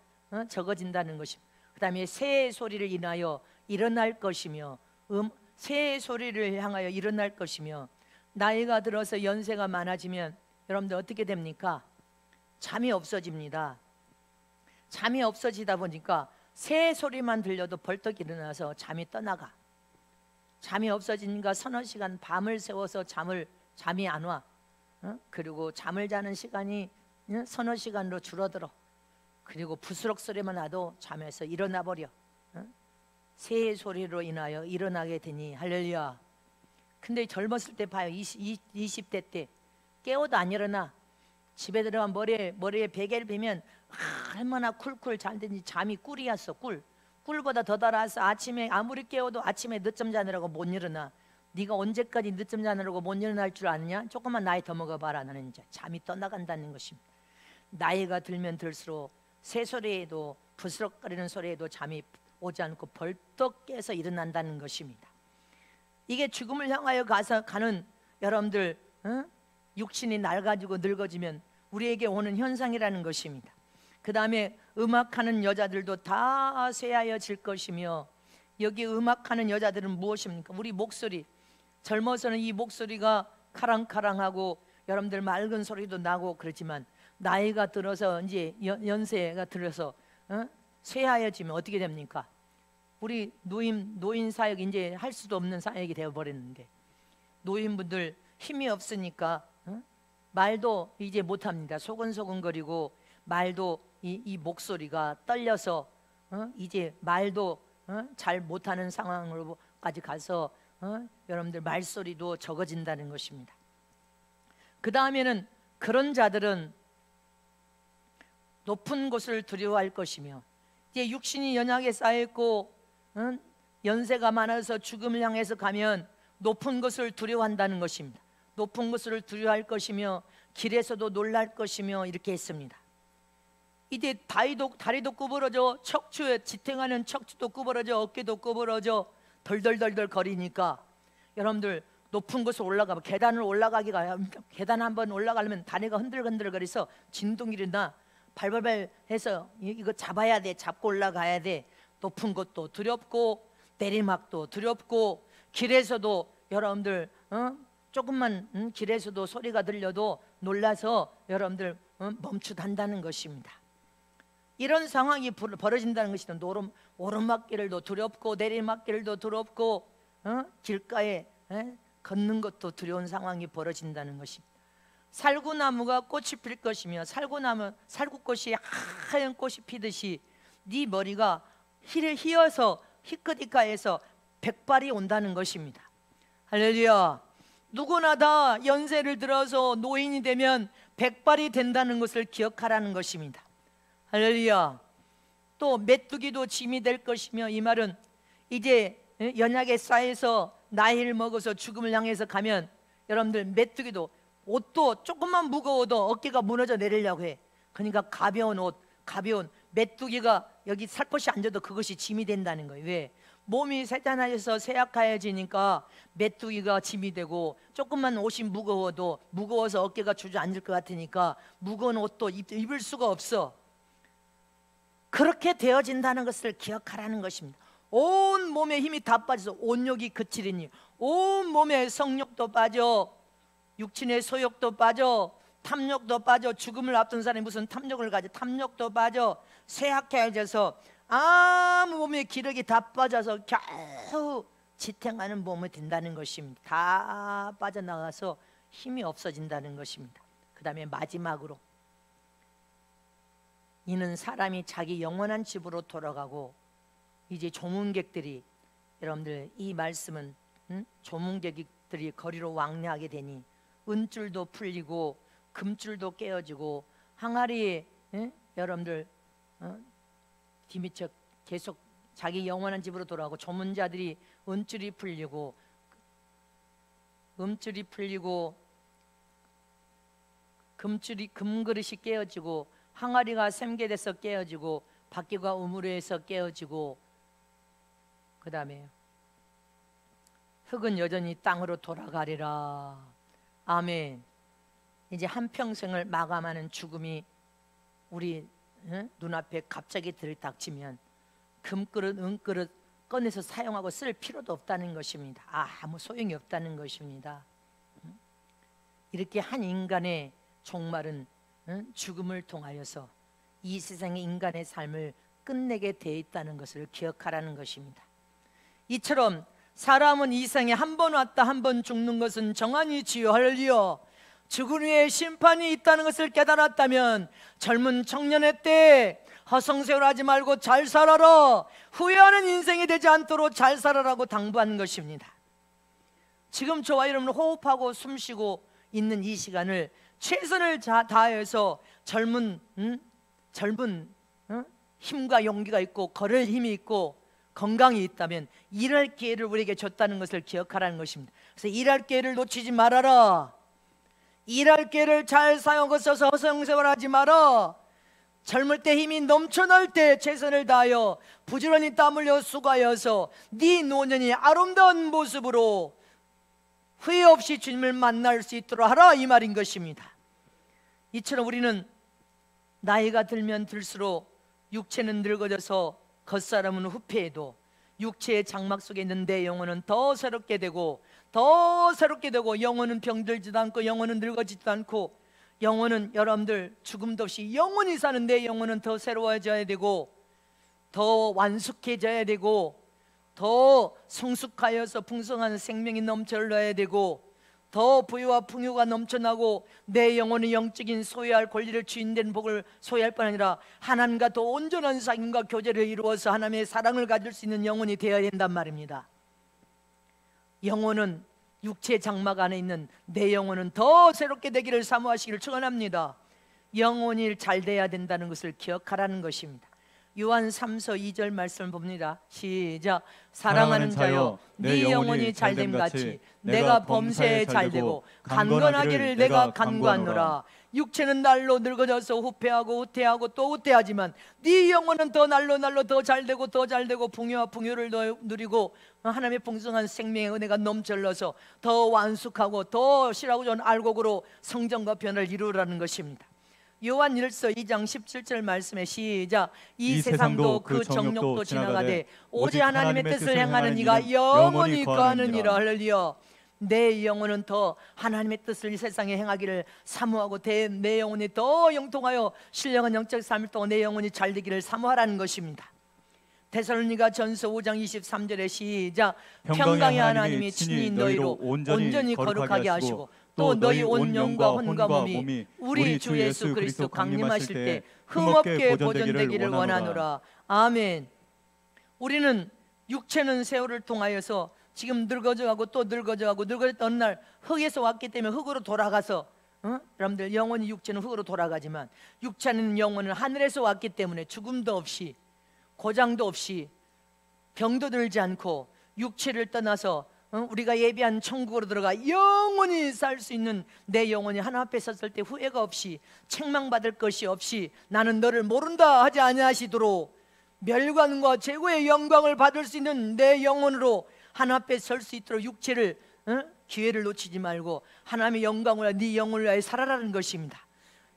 적어진다는 것입니다. 그 다음에 새의 소리를 인하여 일어날 것이며 새의 소리를 향하여 일어날 것이며 나이가 들어서 연세가 많아지면 여러분들 어떻게 됩니까? 잠이 없어집니다. 잠이 없어지다 보니까 새 소리만 들려도 벌떡 일어나서 잠이 떠나가. 잠이 없어지니까 서너 시간 밤을 새워서 잠이 안 와. 그리고 잠을 자는 시간이 서너 시간으로 줄어들어. 그리고 부스럭 소리만 나도 잠에서 일어나 버려. 새의 소리로 인하여 일어나게 되니 할렐루야. 근데 젊었을 때 봐요. 20대 때 깨워도 안 일어나. 집에 들어가면 머리에 베개를 베면 얼마나 쿨쿨 잘든지 잠이 꿀이었어. 꿀보다 더 달아서 아침에 아무리 깨워도 아침에 늦잠 자느라고 못 일어나. 네가 언제까지 늦잠 자느라고 못 일어날 줄 아느냐? 조금만 나이 더 먹어봐라. 나는 이제 잠이 떠나간다는 것입니다. 나이가 들면 들수록 새 소리에도 부스럭거리는 소리에도 잠이 오지 않고 벌떡 깨서 일어난다는 것입니다. 이게 죽음을 향하여 가는 여러분들 육신이 낡아지고 늙어지면 우리에게 오는 현상이라는 것입니다. 그 다음에 음악하는 여자들도 다 쇠하여질 것이며, 여기 음악하는 여자들은 무엇입니까? 우리 목소리, 젊어서는 이 목소리가 카랑카랑하고 여러분들 맑은 소리도 나고 그렇지만, 나이가 들어서 이제 연세가 들어서 쇠하여지면 어떻게 됩니까? 우리 노인 사역 이제 할 수도 없는 사역이 되어버렸는데, 노인분들 힘이 없으니까 말도 이제 못합니다. 소근소근거리고 말도 이 목소리가 떨려서 이제 말도 잘 못하는 상황으로까지 가서 여러분들 말소리도 적어진다는 것입니다. 그 다음에는 그런 자들은 높은 곳을 두려워할 것이며, 이제 육신이 연약에 쌓여있고 연세가 많아서 죽음을 향해서 가면 높은 것을 두려워한다는 것입니다. 높은 것을 두려워할 것이며 길에서도 놀랄 것이며 이렇게 했습니다. 이제 다리도 구부러져, 척추에 지탱하는 척추도 구부러져, 어깨도 구부러져 덜덜덜덜 거리니까, 여러분들 높은 곳을 올라가면 계단 한번 올라가려면 다리가 흔들흔들거려서 진동이 일어나 발발발 해서 이거 잡아야 돼, 잡고 올라가야 돼. 높은 곳도 두렵고 내리막도 두렵고, 길에서도 여러분들 조금만 길에서도 소리가 들려도 놀라서 여러분들 멈칫한다는 것입니다. 이런 상황이 벌어진다는 것이 오르막길도 두렵고 내리막길도 두렵고 길가에 걷는 것도 두려운 상황이 벌어진다는 것입니다. 살구나무가 꽃이 필 것이며, 살구꽃이 하얀 꽃이 피듯이 네 머리가 휘어서 희끗희끗해서 백발이 온다는 것입니다. 할렐루야. 누구나 다 연세를 들어서 노인이 되면 백발이 된다는 것을 기억하라는 것입니다. 할렐루야. 또 메뚜기도 짐이 될 것이며, 이 말은 이제 연약에 쌓여서 나이를 먹어서 죽음을 향해서 가면 여러분들 메뚜기도 옷도 조금만 무거워도 어깨가 무너져 내리려고 해. 그러니까 가벼운 옷, 가벼운 메뚜기가 여기 살포시 앉아도 그것이 짐이 된다는 거예요. 왜? 몸이 세단하여서 쇠약해지니까 메뚜기가 짐이 되고, 조금만 옷이 무거워서 어깨가 주저앉을 것 같으니까 무거운 옷도 입을 수가 없어. 그렇게 되어진다는 것을 기억하라는 것입니다. 온 몸에 힘이 다 빠져서 온욕이 그치리니, 온 몸에 성욕도 빠져, 육신의 소욕도 빠져, 탐욕도 빠져. 죽음을 앞둔 사람이 무슨 탐욕을 가져? 탐욕도 빠져 쇠약해져서 아무 몸에 기력이 다 빠져서 겨우 지탱하는 몸이 된다는 것입니다. 다 빠져나가서 힘이 없어진다는 것입니다. 그 다음에 마지막으로, 이는 사람이 자기 영원한 집으로 돌아가고, 이제 조문객들이, 여러분들 이 말씀은 조문객들이 거리로 왕래하게 되니 은줄도 풀리고 금줄도 깨어지고 항아리에 여러분들 뒤미쳐 계속 자기 영원한 집으로 돌아가고, 조문자들이 은줄이 풀리고 금줄이 풀리고 금그릇이 깨어지고, 항아리가 샘게돼서 깨어지고, 바퀴가 우물에서 깨어지고, 그 다음에 흙은 여전히 땅으로 돌아가리라. 아멘. 이제 한평생을 마감하는 죽음이 우리 눈앞에 갑자기 들이닥치면 금그릇 은그릇 꺼내서 사용하고 쓸 필요도 없다는 것입니다. 아무 소용이 없다는 것입니다. 이렇게 한 인간의 종말은 죽음을 통하여서 이 세상의 인간의 삶을 끝내게 되어 있다는 것을 기억하라는 것입니다. 이처럼 사람은 이 세상에 한 번 왔다 한 번 죽는 것은 정한이지요. 할렐루야. 죽은 후에 심판이 있다는 것을 깨달았다면 젊은 청년의 때 허송세월하지 말고 잘 살아라, 후회하는 인생이 되지 않도록 잘 살아라고 당부하는 것입니다. 지금 저와 여러분 호흡하고 숨쉬고 있는 이 시간을 최선을 다해서 젊은 힘과 용기가 있고 걸을 힘이 있고 건강이 있다면 일할 기회를 우리에게 줬다는 것을 기억하라는 것입니다. 그래서 일할 기회를 놓치지 말아라. 일할 기회를 잘 사용해서 허송세월하지 마라. 젊을 때 힘이 넘쳐날 때 최선을 다하여 부지런히 땀 흘려 수고하여서 네 노년이 아름다운 모습으로 후회 없이 주님을 만날 수 있도록 하라, 이 말인 것입니다. 이처럼 우리는 나이가 들면 들수록 육체는 늙어져서 겉사람은 후패해도 육체의 장막 속에 있는 내 영혼은 더 새롭게 되고 더 새롭게 되고, 영혼은 병들지도 않고 영혼은 늙어지지도 않고, 영혼은 여러분들 죽음도 없이 영원히 사는 내 영혼은 더 새로워져야 되고 더 완숙해져야 되고 더 성숙하여서 풍성한 생명이 넘쳐흘러야 되고 더 부유와 풍요가 넘쳐나고 내 영혼의 영적인 소유할 권리를 주인된 복을 소유할 뿐 아니라 하나님과 더 온전한 사귐과 교제를 이루어서 하나님의 사랑을 가질 수 있는 영혼이 되어야 된단 말입니다. 영혼은 육체 장막 안에 있는 내 영혼은 더 새롭게 되기를 사모하시기를 축원합니다. 영혼이 잘 돼야 된다는 것을 기억하라는 것입니다. 요한 3서 2절 말씀을 봅니다. 시작. 사랑하는 자여, 네 영혼이 잘됨 같이 내가 범사에 잘되고 강건하기를 내가 간구하노라. 육체는 날로 늙어져서 후패하고 후퇴하고 또 후퇴하지만 네 영혼은 더 날로 더 잘되고 더 잘되고 풍요와 풍요를 누리고 하나님의 풍성한 생명의 은혜가 넘쳐흘러서 더 완숙하고 더 실하고 좋은 알곡으로 성장과 변화를 이루라는 것입니다. 요한 1서 2장 17절 말씀에 시작. 이 세상도 그 정욕도 지나가되 오직 하나님의 뜻을 행하는 이가 영원히 거하느니라. 할렐루야. 내 영혼은 더 하나님의 뜻을 이 세상에 행하기를 사모하고 내 영혼이 더 영통하여 신령한 영적 삶을 통해 내 영혼이 잘 되기를 사모하라는 것입니다. 데살로니가 전서 5장 23절에 시작. 평강의 하나님이 친히 너희로 온전히 거룩하게 하시고 또 너희 온 영과 혼과 몸이 우리 주 예수 그리스도 강림하실 때 흠없게 보존되기를 원하노라. 아멘. 우리는 육체는 세월을 통하여서 지금 늙어져가고 또 늙어져가고 늙어졌던 어느 날 흙에서 왔기 때문에 흙으로 돌아가서 여러분들 영혼이 육체는 흙으로 돌아가지만 육체는 영혼은 하늘에서 왔기 때문에 죽음도 없이 고장도 없이 병도 들지 않고 육체를 떠나서 우리가 예비한 천국으로 들어가 영원히 살 수 있는 내 영혼이 하나님 앞에 섰을 때 후회가 없이 책망받을 것이 없이 나는 너를 모른다 하지 아니하시도록 멸관과 최고의 영광을 받을 수 있는 내 영혼으로 하나님 앞에 설 수 있도록 육체를 기회를 놓치지 말고 하나님의 영광을 위하여 네 영혼을 위하여 살아라는 것입니다.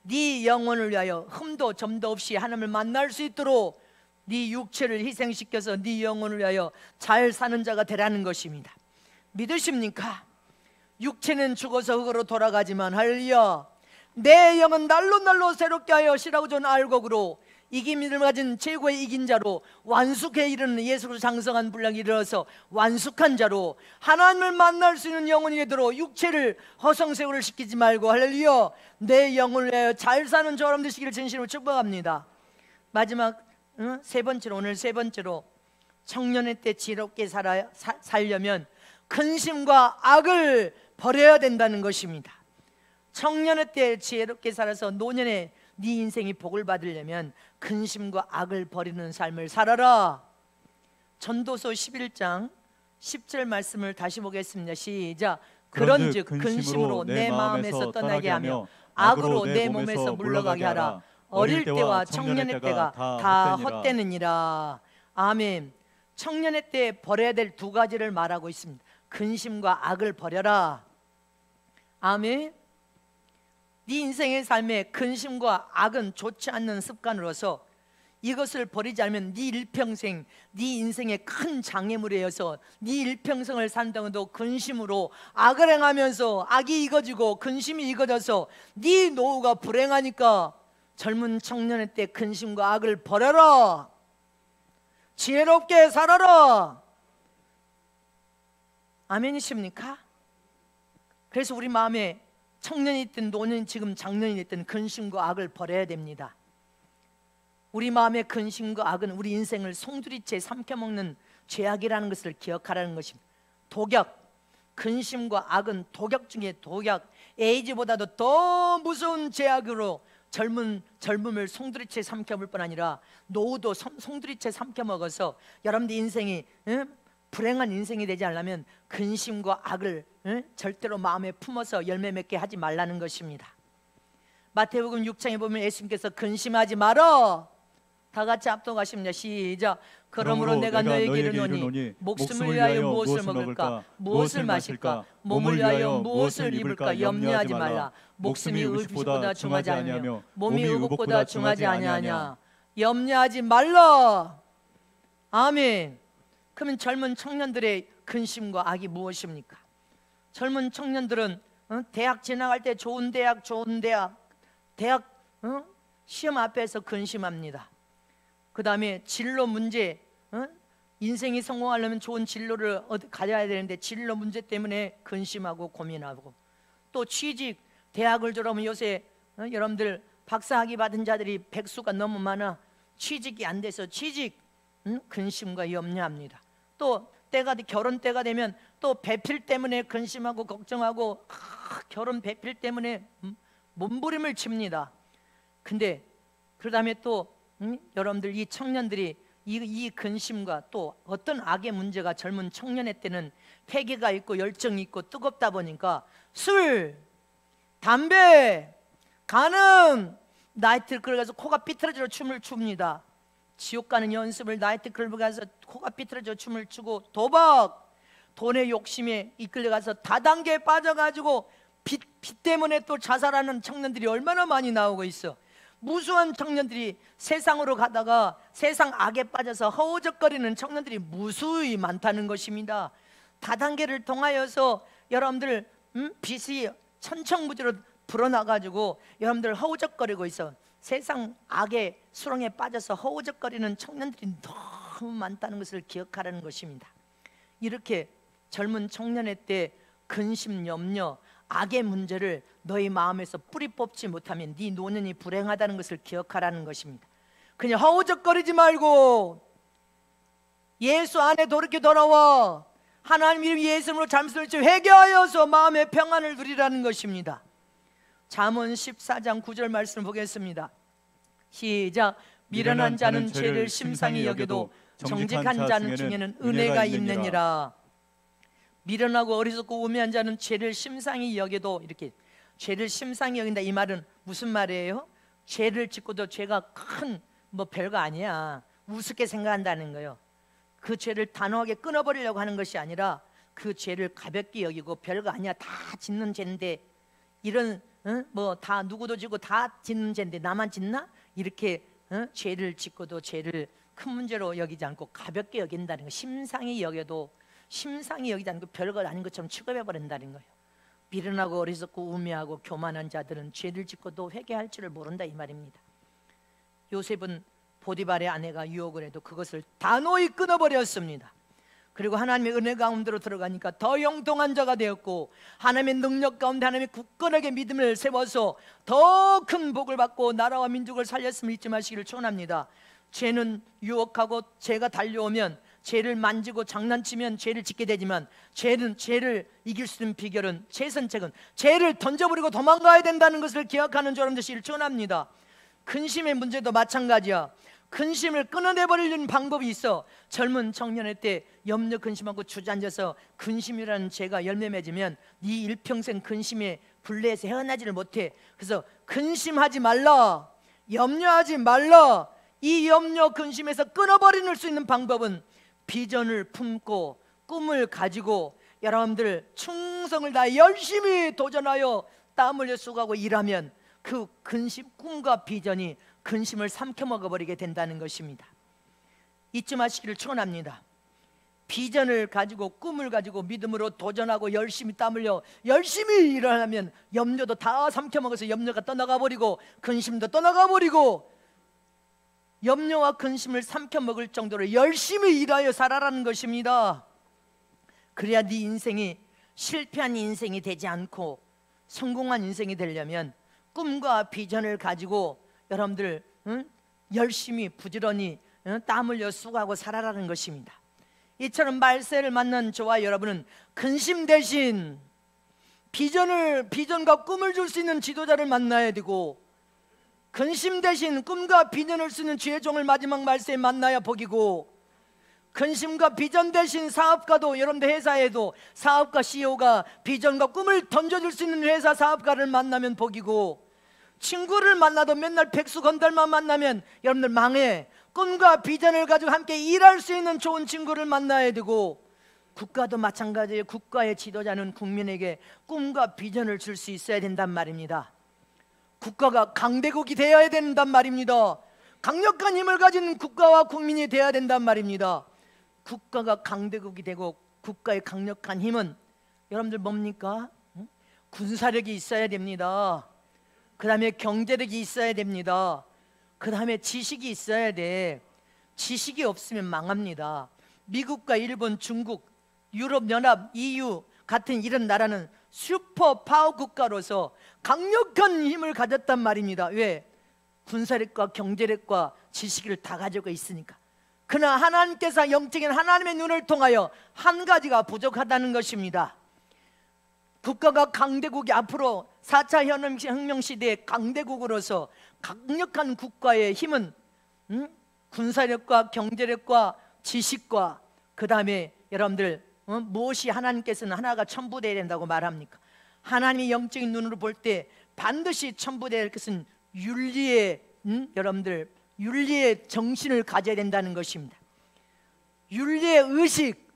네 영혼을 위하여 흠도 점도 없이 하나님을 만날 수 있도록 네 육체를 희생시켜서 네 영혼을 위하여 잘 사는 자가 되라는 것입니다. 믿으십니까? 육체는 죽어서 흙으로 돌아가지만 할렐루야, 내 영은 날로 새롭게 하여 실하고 좋은 알곡으로 이김을 가진 최고의 이긴 자로 완숙해 이르는 예수로 장성한 분량에 이르러서 완숙한 자로 하나님을 만날 수 있는 영혼이 되도록 육체를 허송세월을 시키지 말고 할렐루야, 내 영혼을 위하여 잘 사는 저람 되시기를 진심으로 축복합니다. 마지막 세 번째로, 오늘 세 번째로, 청년의 때 지혜롭게 살려면 근심과 악을 버려야 된다는 것입니다. 청년의 때 지혜롭게 살아서 노년에 네 인생이 복을 받으려면 근심과 악을 버리는 삶을 살아라. 전도서 11장 10절 말씀을 다시 보겠습니다. 시작. 그런즉 근심으로 내 마음에서 떠나게 하며 악으로 내 몸에서 물러가게 하라. 어릴 때와 청년의 때가 다 헛되느니라. 아멘. 청년의 때 버려야 될 두 가지를 말하고 있습니다. 근심과 악을 버려라. 아멘. 네 인생의 삶에 근심과 악은 좋지 않는 습관으로서 이것을 버리지 않으면 네 일평생, 네 인생의 큰 장애물이어서 네 일평생을 산다고도 근심으로 악을 행하면서 악이 익어지고 근심이 익어져서 네 노후가 불행하니까 젊은 청년의 때 근심과 악을 버려라. 지혜롭게 살아라. 아멘이십니까? 그래서 우리 마음에 청년이 됐든 노년 지금 장년이 됐든 근심과 악을 버려야 됩니다. 우리 마음의 근심과 악은 우리 인생을 송두리째 삼켜먹는 죄악이라는 것을 기억하라는 것입니다. 독약, 근심과 악은 독약 중에 독약, 에이즈보다도 더 무서운 죄악으로 젊음을 송두리째 삼켜볼 뿐 아니라 노후도 송두리째 삼켜먹어서 여러분들 인생이 불행한 인생이 되지 않으려면 근심과 악을 절대로 마음에 품어서 열매 맺게 하지 말라는 것입니다. 마태복음 6장에 보면 예수님께서 근심하지 말어, 다 같이 합독하십니다. 시작. 그러므로 내가 너에게 이르노니 목숨을 위하여 무엇을 먹을까, 무엇을 마실까, 몸을 위하여 무엇을 입을까 염려하지 말라. 목숨이 의복보다 중하지 아니하며 몸이 의복보다 중하지 아니하냐. 염려하지 말라. 아멘. 그러면 젊은 청년들의 근심과 악이 무엇입니까? 젊은 청년들은 대학 지나갈 때 좋은 대학 시험 앞에서 근심합니다. 그 다음에 진로 문제, 인생이 성공하려면 좋은 진로를 가져야 되는데 진로 문제 때문에 근심하고 고민하고, 또 취직, 대학을 졸업하면 요새 여러분들 박사학위 받은 자들이 백수가 너무 많아. 취직이 안 돼서 근심과 염려합니다. 또 결혼 때가 되면 또 배필 때문에 근심하고 걱정하고 결혼 배필 때문에 몸부림을 칩니다. 근데 그 다음에 또 여러분들 이 청년들이 이 근심과 또 어떤 악의 문제가 젊은 청년의 때는 패기가 있고 열정이 있고 뜨겁다 보니까 술, 담배, 간음, 나이트클럽 가서 코가 삐뚤어져 춤을 춥니다. 지옥 가는 연습을 나이트클럽 가서 코가 삐뚤어져 춤을 추고, 도박, 돈의 욕심에 이끌려가서 다단계에 빠져가지고 빚 때문에 또 자살하는 청년들이 얼마나 많이 나오고 있어. 무수한 청년들이 세상으로 가다가 세상 악에 빠져서 허우적거리는 청년들이 무수히 많다는 것입니다. 다단계를 통하여서 여러분들 빚이 천청무지로 불어나가지고 여러분들 허우적거리고 있어. 세상 악의 수렁에 빠져서 허우적거리는 청년들이 너무 많다는 것을 기억하라는 것입니다. 이렇게 젊은 청년의 때 근심, 염려, 악의 문제를 너희 마음에서 뿌리 뽑지 못하면 네 노년이 불행하다는 것을 기억하라는 것입니다. 그냥 허우적거리지 말고 예수 안에 돌이켜 돌아와 하나님 이름 예수님으로 잠수를 치 회개하여서 마음의 평안을 누리라는 것입니다. 잠언 14장 9절 말씀을 보겠습니다. 시작. 미련한 자는 죄를 심상히 여겨도 정직한 자는 중에는 은혜가 있느니라. 미련하고 어리석고 우매한 자는 죄를 심상히 여겨도, 이렇게 죄를 심상히 여긴다, 이 말은 무슨 말이에요? 죄를 짓고도 죄가 큰 별거 아니야, 우습게 생각한다는 거예요. 그 죄를 단호하게 끊어버리려고 하는 것이 아니라 그 죄를 가볍게 여기고 별거 아니야, 다 짓는 죄인데, 이런 다 누구도 지고 다 짓는 죄인데 나만 짓나? 이렇게 죄를 짓고도 죄를 큰 문제로 여기지 않고 가볍게 여긴다는 거. 심상히 여겨도 심상히 여기지 않고 별거 아닌 것처럼 취급해버린다는 거예요. 미련하고 어리석고 우매하고 교만한 자들은 죄를 짓고도 회개할 줄을 모른다, 이 말입니다. 요셉은 보디발의 아내가 유혹을 해도 그것을 단호히 끊어버렸습니다. 그리고 하나님의 은혜 가운데로 들어가니까 더 형통한 자가 되었고, 하나님의 능력 가운데 하나님의 굳건하게 믿음을 세워서 더 큰 복을 받고 나라와 민족을 살렸음을 잊지 마시기를 축원합니다. 죄는 유혹하고 죄가 달려오면 죄를 만지고 장난치면 죄를 짓게 되지만, 죄를 이길 수 있는 비결은, 최선책은 죄를 던져버리고 도망가야 된다는 것을 기억하는 줄 여러분들 축원합니다. 근심의 문제도 마찬가지야. 근심을 끊어내버리는 방법이 있어. 젊은 청년의 때 염려 근심하고 주저앉아서 근심이라는 죄가 열매 맺으면 네 일평생 근심에 불내에서 헤어나지를 못해. 그래서 근심하지 말라, 염려하지 말라. 이 염려 근심에서 끊어버릴 수 있는 방법은 비전을 품고 꿈을 가지고 여러분들 충성을 다해 열심히 도전하여 땀 흘려 쏘가고 일하면 그 근심, 꿈과 비전이 근심을 삼켜 먹어버리게 된다는 것입니다. 잊지 마시기를 축원합니다. 비전을 가지고 꿈을 가지고 믿음으로 도전하고 열심히 땀 흘려 열심히 일하면 염려도 다 삼켜 먹어서 염려가 떠나가 버리고 근심도 떠나가 버리고, 염려와 근심을 삼켜 먹을 정도로 열심히 일하여 살아라는 것입니다. 그래야 네 인생이 실패한 인생이 되지 않고 성공한 인생이 되려면 꿈과 비전을 가지고 여러분들 열심히 부지런히 땀 흘려 수고하고 살아라는 것입니다. 이처럼 말세를 만난 저와 여러분은 근심 대신 비전과 꿈을 줄 수 있는 지도자를 만나야 되고, 근심 대신 꿈과 비전을 쓰는 주의 종을 마지막 말세에 만나야 복이고, 근심과 비전 대신 사업가도, 여러분들 회사에도 사업가 CEO가 비전과 꿈을 던져줄 수 있는 회사 사업가를 만나면 복이고, 친구를 만나도 맨날 백수 건달만 만나면 여러분들 망해. 꿈과 비전을 가지고 함께 일할 수 있는 좋은 친구를 만나야 되고, 국가도 마찬가지예요. 국가의 지도자는 국민에게 꿈과 비전을 줄 수 있어야 된단 말입니다. 국가가 강대국이 되어야 된단 말입니다. 강력한 힘을 가진 국가와 국민이 되어야 된단 말입니다. 국가가 강대국이 되고 국가의 강력한 힘은 여러분들 뭡니까? 군사력이 있어야 됩니다. 그 다음에 경제력이 있어야 됩니다. 그 다음에 지식이 있어야 돼. 지식이 없으면 망합니다. 미국과 일본, 중국, 유럽연합, EU 같은 이런 나라는 슈퍼 파워 국가로서 강력한 힘을 가졌단 말입니다. 왜? 군사력과 경제력과 지식을 다 가지고 있으니까. 그러나 하나님께서 영적인 하나님의 눈을 통하여 한 가지가 부족하다는 것입니다. 국가가 강대국이 앞으로 4차 혁명 시대의 강대국으로서 강력한 국가의 힘은 군사력과 경제력과 지식과 그 다음에 여러분들 무엇이 하나님께서는 하나가 첨부되어야 된다고 말합니까? 하나님의 영적인 눈으로 볼 때 반드시 첨부되어야 할 것은 윤리의 여러분들 윤리의 정신을 가져야 된다는 것입니다. 윤리의 의식,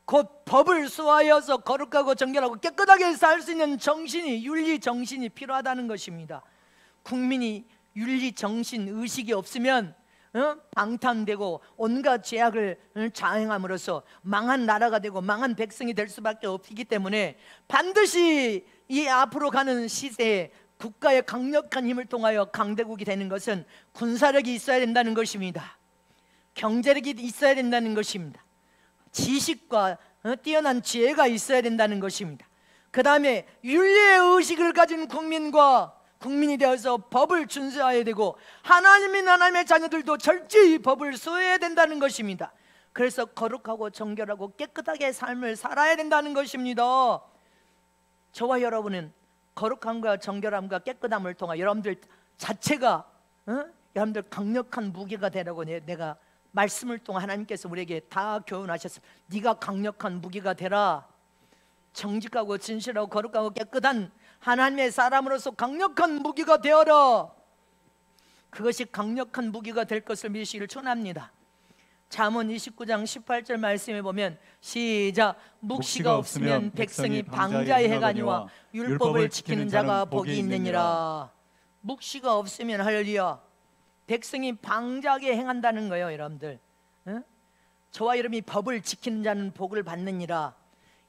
곧 법을 수하여서 거룩하고 정결하고 깨끗하게 살 수 있는 정신이, 윤리 정신이 필요하다는 것입니다. 국민이 윤리 정신 의식이 없으면 방탕되고 온갖 죄악을 자행함으로써 망한 나라가 되고 망한 백성이 될 수밖에 없기 때문에 반드시 이 앞으로 가는 시대에 국가의 강력한 힘을 통하여 강대국이 되는 것은 군사력이 있어야 된다는 것입니다. 경제력이 있어야 된다는 것입니다. 지식과 뛰어난 지혜가 있어야 된다는 것입니다. 그 다음에 윤리의 의식을 가진 국민이 되어서 법을 준수해야 되고, 하나님의 자녀들도 철저히 법을 수호해야 된다는 것입니다. 그래서 거룩하고 정결하고 깨끗하게 삶을 살아야 된다는 것입니다. 저와 여러분은 거룩함과 정결함과 깨끗함을 통해 여러분들 자체가 여러분들 강력한 무기가 되라고 내가 말씀을 통해 하나님께서 우리에게 다 교훈하셨습니다. 네가 강력한 무기가 되라. 정직하고 진실하고 거룩하고 깨끗한 하나님의 사람으로서 강력한 무기가 되어라. 그것이 강력한 무기가 될 것을 믿으시기를 축원합니다. 잠언 29장 18절 말씀에 보면 시작. 묵시가 없으면 백성이 방자에 행하니와 율법을 지키는 자가 복이 있느니라. 묵시가 없으면 할렐루야 백성이 방자하게 행한다는 거예요. 여러분들 저와 여러분이 법을 지키는 자는 복을 받느니라.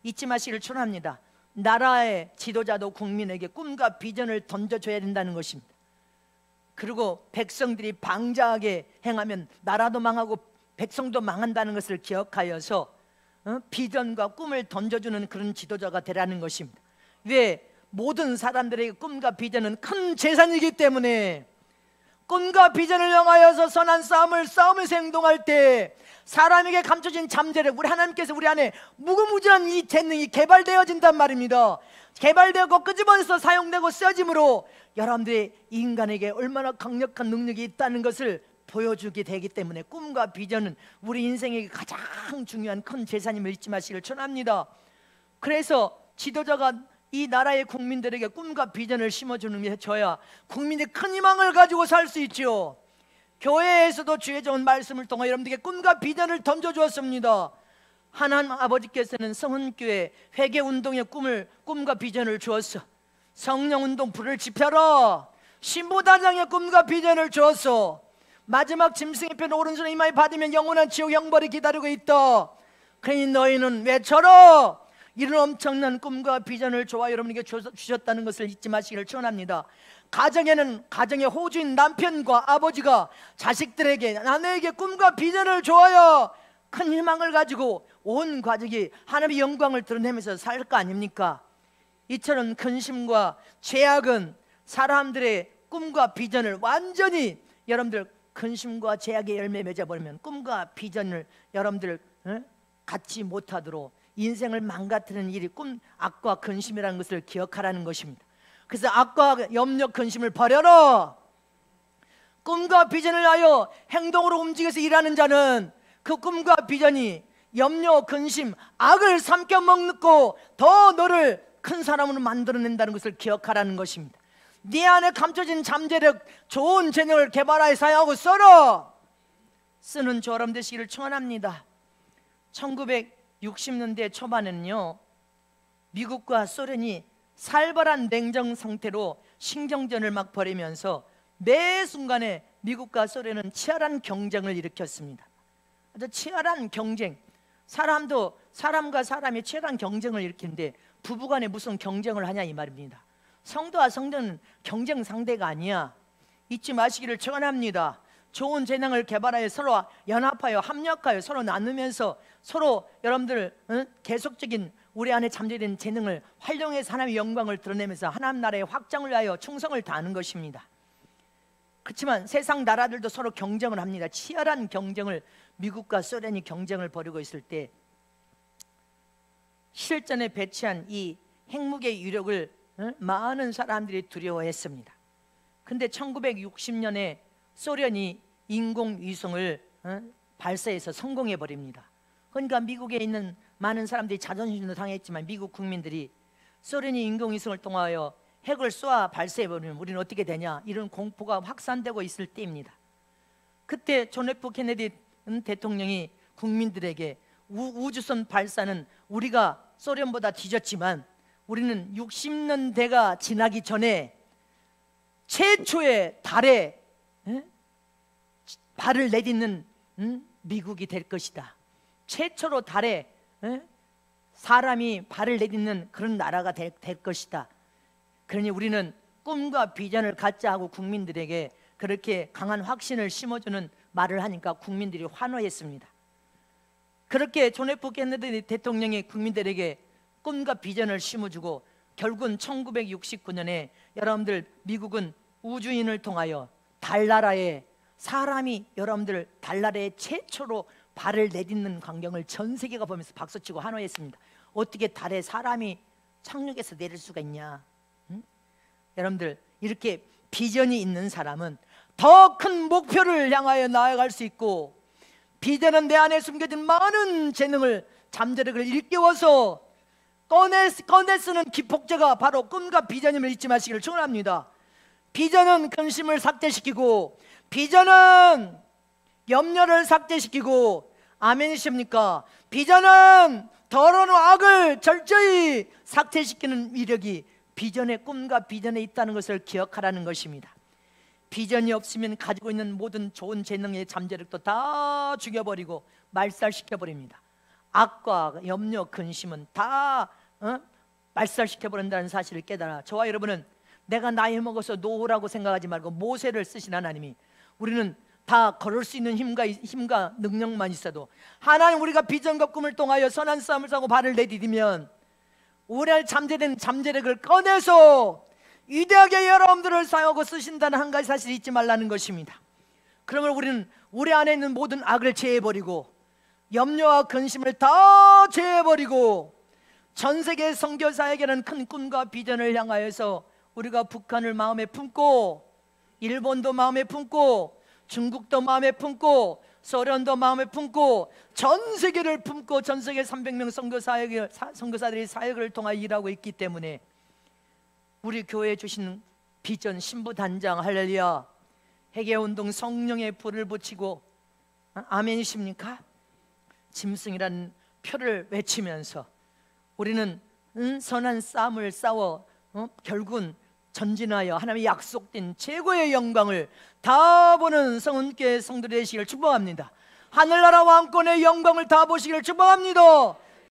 잊지 마시기를 축원합니다. 나라의 지도자도 국민에게 꿈과 비전을 던져줘야 된다는 것입니다. 그리고 백성들이 방자하게 행하면 나라도 망하고 백성도 망한다는 것을 기억하여서 비전과 꿈을 던져주는 그런 지도자가 되라는 것입니다. 왜? 모든 사람들에게 꿈과 비전은 큰 재산이기 때문에 꿈과 비전을 향하여서 선한 싸움에서 행동할 때 사람에게 감춰진 잠재력, 우리 하나님께서 우리 안에 무궁무진한 이 재능이 개발되어진단 말입니다. 개발되고 끄집어내서 사용되고 쓰여짐으로 여러분들이 인간에게 얼마나 강력한 능력이 있다는 것을 보여주게 되기 때문에 꿈과 비전은 우리 인생에게 가장 중요한 큰 재산임을 잊지 마시기를 축원합니다. 그래서 지도자가 이 나라의 국민들에게 꿈과 비전을 심어주는 게 저야 국민의 큰 희망을 가지고 살 수 있죠. 교회에서도 주의 좋은 말씀을 통해 여러분들에게 꿈과 비전을 던져주었습니다. 하나님 아버지께서는 성은교회 회개운동의 꿈과 비전을 주었어. 성령운동 불을 지펴라. 신부단장의 꿈과 비전을 주었어. 마지막 짐승의 편 오른손에 이마에 받으면 영원한 지옥 형벌이 기다리고 있다. 그러니 너희는 외쳐라. 이런 엄청난 꿈과 비전을 저와 여러분에게 주셨다는 것을 잊지 마시기를 축원합니다. 가정에는 가정의 호주인 남편과 아버지가 자식들에게 아내에게 꿈과 비전을 주어야 큰 희망을 가지고 온 가족이 하나님의 영광을 드러내면서 살 거 아닙니까? 이처럼 근심과 죄악은 사람들의 꿈과 비전을 완전히 여러분들 근심과 죄악의 열매 맺어버리면 꿈과 비전을 여러분들 갖지 못하도록 인생을 망가뜨리는 일이 악과 근심이라는 것을 기억하라는 것입니다. 그래서 악과 염려 근심을 버려라. 꿈과 비전을 하여 행동으로 움직여서 일하는 자는 그 꿈과 비전이 염려 근심 악을 삼켜 먹고 더 너를 큰 사람으로 만들어낸다는 것을 기억하라는 것입니다. 네 안에 감춰진 잠재력 좋은 재능을 개발하여 사용하고 써라. 쓰는 저 여러분 되시기를 축원합니다. 1960년대 초반에는요, 미국과 소련이 살벌한 냉전 상태로 신경전을 막 벌이면서 매 순간에 미국과 소련은 치열한 경쟁을 일으켰습니다. 아주 치열한 경쟁. 사람과 사람이 치열한 경쟁을 일으키는데 부부간에 무슨 경쟁을 하냐 이 말입니다. 성도와 성도는 경쟁 상대가 아니야. 잊지 마시기를 축원합니다. 좋은 재능을 개발하여 서로 연합하여 합력하여 서로 나누면서 서로 여러분들 계속적인 우리 안에 잠재된 재능을 활용해서 하나님의 영광을 드러내면서 하나님 나라의 확장을 위하여 충성을 다하는 것입니다. 그렇지만 세상 나라들도 서로 경쟁을 합니다. 치열한 경쟁을, 미국과 소련이 경쟁을 벌이고 있을 때 실전에 배치한 이 핵무기의 위력을 많은 사람들이 두려워했습니다. 근데 1960년에 소련이 인공위성을 발사해서 성공해 버립니다. 그러니까 미국에 있는 많은 사람들이 자존심도 상했지만 미국 국민들이 소련이 인공위성을 통하여 핵을 쏘아 발사해버리면 우리는 어떻게 되냐, 이런 공포가 확산되고 있을 때입니다. 그때 존 F 케네디 대통령이 국민들에게 우주선 발사는 우리가 소련보다 뒤졌지만 우리는 60년대가 지나기 전에 최초의 달에 발을 내딛는 미국이 될 것이다. 최초로 달에 사람이 발을 내딛는 그런 나라가 될 것이다. 그러니 우리는 꿈과 비전을 갖자 하고 국민들에게 그렇게 강한 확신을 심어주는 말을 하니까 국민들이 환호했습니다. 그렇게 존 F 케네디 대통령이 국민들에게 꿈과 비전을 심어주고 결국은 1969년에 여러분들 미국은 우주인을 통하여 달나라에 사람이 여러분들 달나라에 최초로 발을 내딛는 광경을 전 세계가 보면서 박수치고 환호했습니다. 어떻게 달에 사람이 착륙해서 내릴 수가 있냐? 여러분들 이렇게 비전이 있는 사람은 더 큰 목표를 향하여 나아갈 수 있고, 비전은 내 안에 숨겨진 많은 재능을 잠재력을 일깨워서 꺼내 쓰는 기폭제가 바로 꿈과 비전임을 잊지 마시기를 축원합니다. 비전은 근심을 삭제시키고 비전은 염려를 삭제시키고, 아멘이십니까? 비전은 더러운 악을 철저히 삭제시키는 위력이 비전의 꿈과 비전에 있다는 것을 기억하라는 것입니다. 비전이 없으면 가지고 있는 모든 좋은 재능의 잠재력도 다 죽여버리고 말살시켜버립니다. 악과 염려, 근심은 다 말살시켜버린다는 사실을 깨달아 저와 여러분은 내가 나이 먹어서 노후라고 생각하지 말고 모세를 쓰신 하나님이 우리는 다 걸을 수 있는 힘과 능력만 있어도 하나님 우리가 비전과 꿈을 통하여 선한 싸움을 싸고 발을 내디디면 우리 안에 잠재된 잠재력을 꺼내서 위대하게 여러분들을 사용하고 쓰신다는 한 가지 사실을 잊지 말라는 것입니다. 그러면 우리는 우리 안에 있는 모든 악을 제해버리고 염려와 근심을 다 제해버리고 전 세계 선교사에게는 큰 꿈과 비전을 향하여서 우리가 북한을 마음에 품고 일본도 마음에 품고 중국도 마음에 품고 소련도 마음에 품고 전 세계를 품고 전 세계 300명 선교사들이 사역을 통하여 일하고 있기 때문에 우리 교회에 주신 비전 신부단장 할렐루야 회개운동 성령의 불을 붙이고 아멘이십니까? 짐승이라는 표를 외치면서 우리는 선한 싸움을 싸워 결국은 전진하여 하나님의 약속된 최고의 영광을 다 보는 성은교회 성도들 되시기를 축복합니다. 하늘나라 왕권의 영광을 다 보시기를 축복합니다.